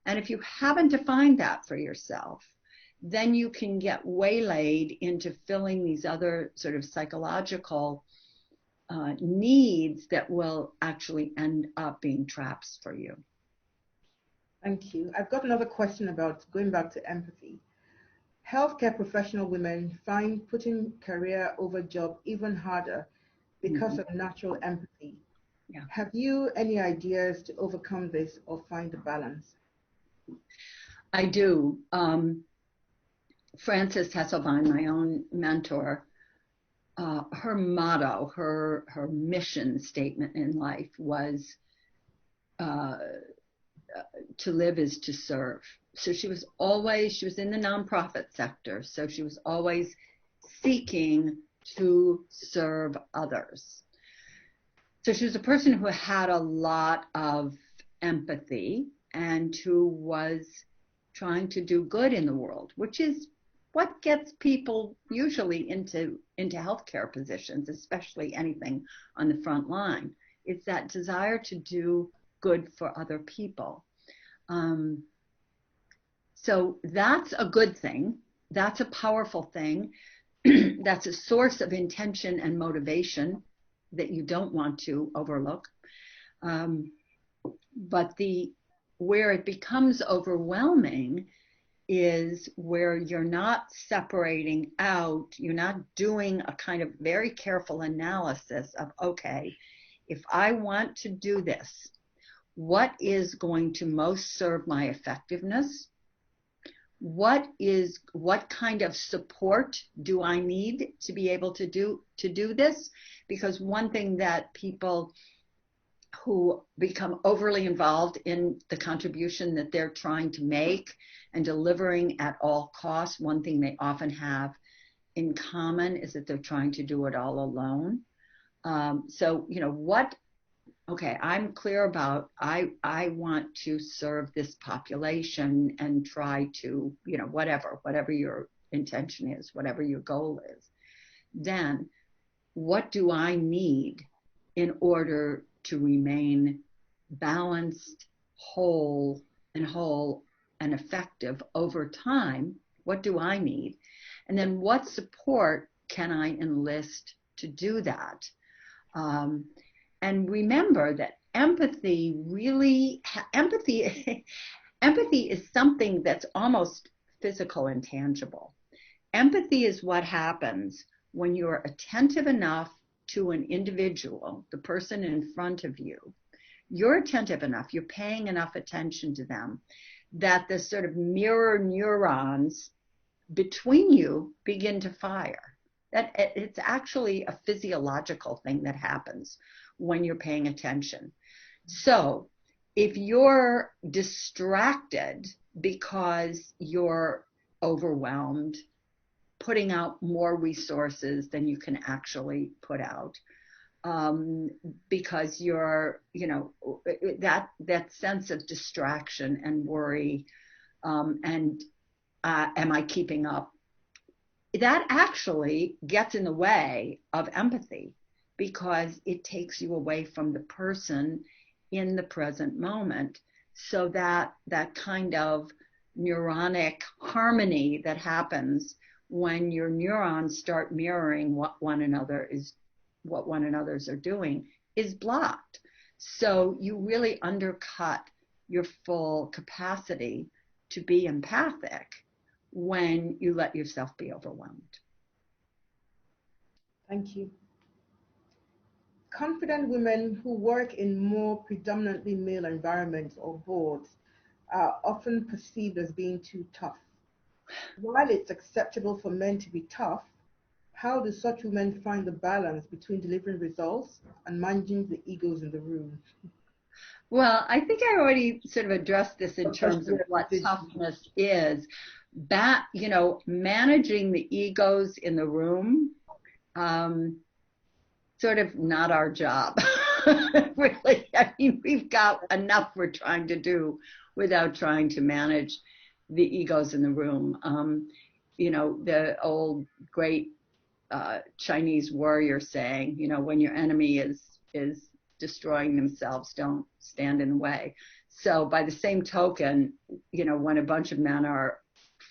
And if you haven't defined that for yourself, then you can get waylaid into filling these other sort of psychological needs that will actually end up being traps for you. Thank you. I've got another question about going back to empathy. Healthcare professional women find putting career over job even harder because of natural empathy. Yeah. Have you any ideas to overcome this or find a balance? I do. Frances Hesselbein, my own mentor, her motto, her mission statement in life was to live is to serve. So she was in the nonprofit sector, so she was always seeking to serve others. So she was a person who had a lot of empathy and who was trying to do good in the world, which is what gets people usually into healthcare positions, especially anything on the front line. It's that desire to do good for other people. So that's a good thing. That's a powerful thing. That's a source of intention and motivation that you don't want to overlook. But where it becomes overwhelming is where you're not separating out, you're not doing a kind of very careful analysis of, okay, if I want to do this, what is going to most serve my effectiveness? What kind of support do I need to be able to do this? Because one thing that people who become overly involved in the contribution that they're trying to make and delivering at all costs, one thing they often have in common is that they're trying to do it all alone. So, okay, I'm clear about, I want to serve this population and try to, whatever your intention is, whatever your goal is. Then what do I need in order to remain balanced, whole and effective over time? What do I need? And then what support can I enlist to do that? And remember that empathy is something that's almost physical and tangible. Empathy is what happens when you're attentive enough to an individual, the person in front of you. You're attentive enough, you're paying enough attention to them that the sort of mirror neurons between you begin to fire. That it's actually a physiological thing that happens when you're paying attention. So if you're distracted because you're overwhelmed, putting out more resources than you can actually put out, because you're, that sense of distraction and worry, and am I keeping up? That actually gets in the way of empathy, because it takes you away from the person in the present moment. So that kind of neuronic harmony that happens when your neurons start mirroring what one another's are doing is blocked. So you really undercut your full capacity to be empathic when you let yourself be overwhelmed. Thank you. Confident women who work in more predominantly male environments or boards are often perceived as being too tough. While it's acceptable for men to be tough, how do such women find the balance between delivering results and managing the egos in the room? Well, I think I already sort of addressed this in terms of what toughness is. Managing the egos in the room, sort of not our job. Really, I mean, we've got enough we're trying to do without trying to manage the egos in the room. The old great Chinese warrior saying, when your enemy is destroying themselves, don't stand in the way. So by the same token, when a bunch of men are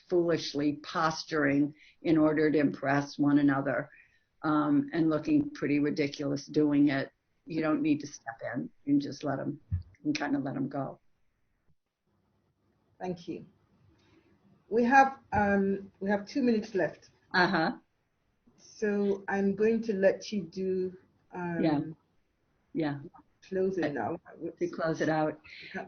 foolishly posturing in order to impress one another, and looking pretty ridiculous doing it, you don't need to step in. You can just let them go. Thank you. We have 2 minutes left. So I'm going to let you do closing now. To close it out.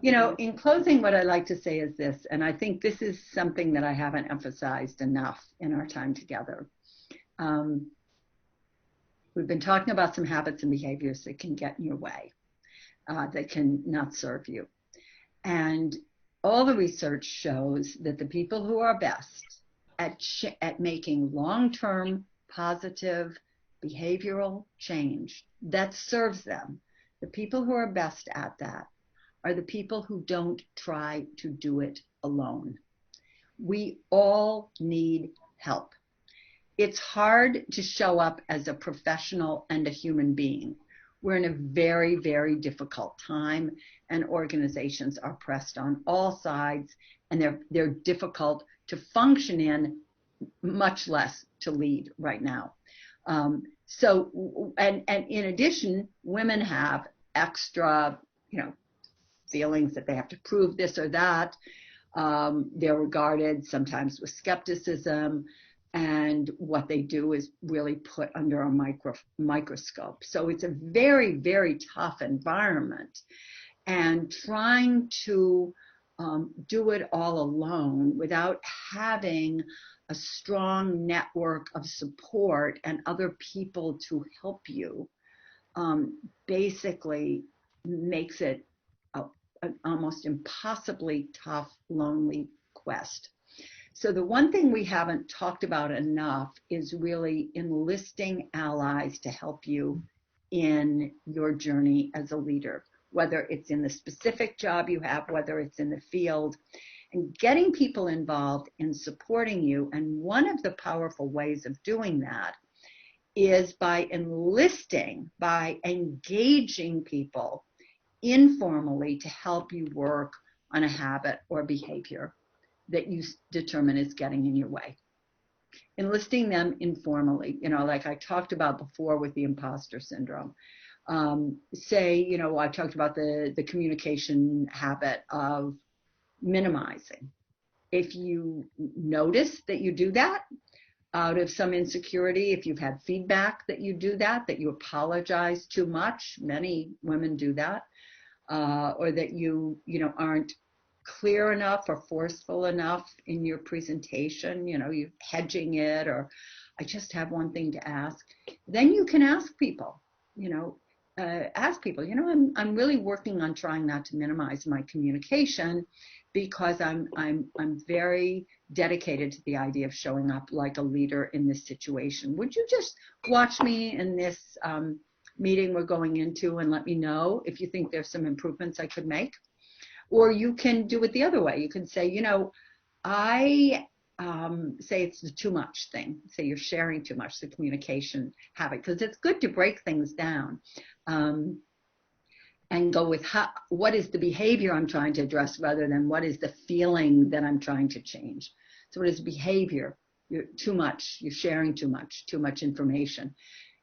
In closing, what I like to say is this, and I think this is something that I haven't emphasized enough in our time together. We've been talking about some habits and behaviors that can get in your way, that can not serve you. And all the research shows that the people who are best at making long-term positive behavioral change that serves them, the people who are best at that are the people who don't try to do it alone. We all need help. It's hard to show up as a professional and a human being. We're in a very, very difficult time, and organizations are pressed on all sides, and they're difficult to function in, much less to lead right now. So in addition, women have extra, feelings that they have to prove this or that. They're regarded sometimes with skepticism, and what they do is really put under a microscope. So it's a very, very tough environment. And trying to do it all alone without having a strong network of support and other people to help you basically makes it an almost impossibly tough, lonely quest. So the one thing we haven't talked about enough is really enlisting allies to help you in your journey as a leader, whether it's in the specific job you have, whether it's in the field, and getting people involved in supporting you. And one of the powerful ways of doing that is by enlisting, by engaging people informally to help you work on a habit or behavior that you determine is getting in your way. Enlisting them informally, like I talked about before with the imposter syndrome. Say, I talked about the communication habit of minimizing. If you notice that you do that out of some insecurity, if you've had feedback that you do that you apologize too much, many women do that, or that you aren't clear enough or forceful enough in your presentation, you're hedging it, or I just have one thing to ask, then you can ask people, I'm really working on trying not to minimize my communication because I'm very dedicated to the idea of showing up like a leader in this situation. Would you just watch me in this meeting we're going into and let me know if you think there's some improvements I could make? Or you can do it the other way. You can say, I say it's the too much thing. Say you're sharing too much, the communication habit, because it's good to break things down and go with what is the behavior I'm trying to address rather than what is the feeling that I'm trying to change. So what is behavior? You're too much. You're sharing too much information.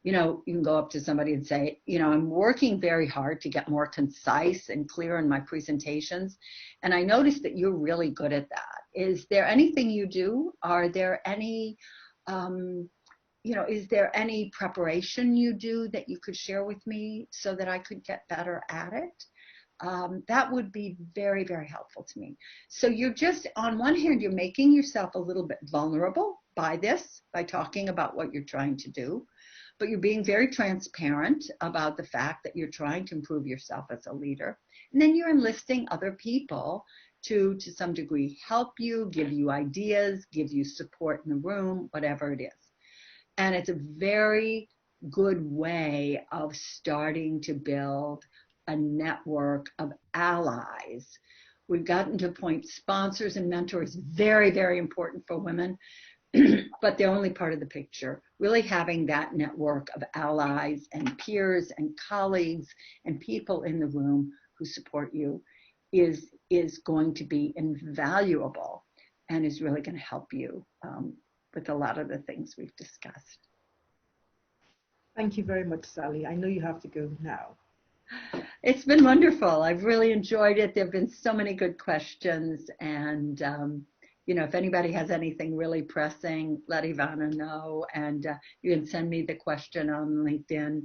You can go up to somebody and say, I'm working very hard to get more concise and clear in my presentations. And I noticed that you're really good at that. Is there anything you do? Are there any, is there any preparation you do that you could share with me so that I could get better at it? That would be very, very helpful to me. So you're just, on one hand, you're making yourself a little bit vulnerable by talking about what you're trying to do. But you're being very transparent about the fact that you're trying to improve yourself as a leader. And then you're enlisting other people to some degree, help you, give you ideas, give you support in the room, whatever it is. And it's a very good way of starting to build a network of allies. We've gotten to a point, sponsors and mentors, very, very important for women. But they're only part of the picture. Really having that network of allies and peers and colleagues and people in the room who support you is going to be invaluable and is really going to help you with a lot of the things we've discussed. Thank you very much, Sally. I know you have to go now. It's been wonderful. I've really enjoyed it. There have been so many good questions, and if anybody has anything really pressing, let Ivana know, and you can send me the question on LinkedIn.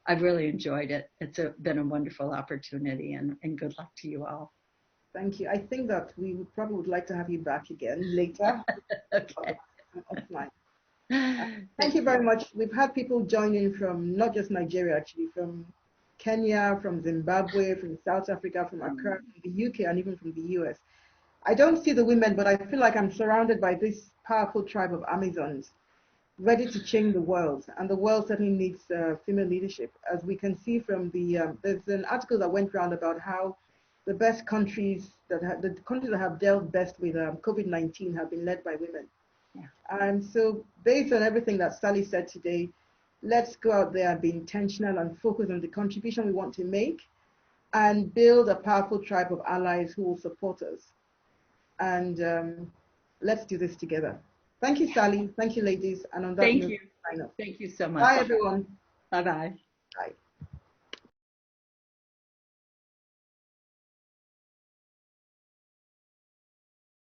I've really enjoyed it. It's been a wonderful opportunity, and good luck to you all. Thank you. I think that we probably would like to have you back again later. Okay. Offline. Thank you very much. We've had people join in from not just Nigeria, actually, from Kenya, from Zimbabwe, from South Africa, from Accra, from the UK, and even from the US. I don't see the women, but I feel like I'm surrounded by this powerful tribe of Amazons ready to change the world. And the world certainly needs female leadership. As we can see from there's an article that went around about how the best countries, the countries that have dealt best with COVID-19 have been led by women. Yeah. And so based on everything that Sally said today, let's go out there and be intentional and focus on the contribution we want to make and build a powerful tribe of allies who will support us. And let's do this together. Thank you, Sally. Thank you, ladies. And on that note, Thank you so much. bye, everyone. Bye-bye. Bye.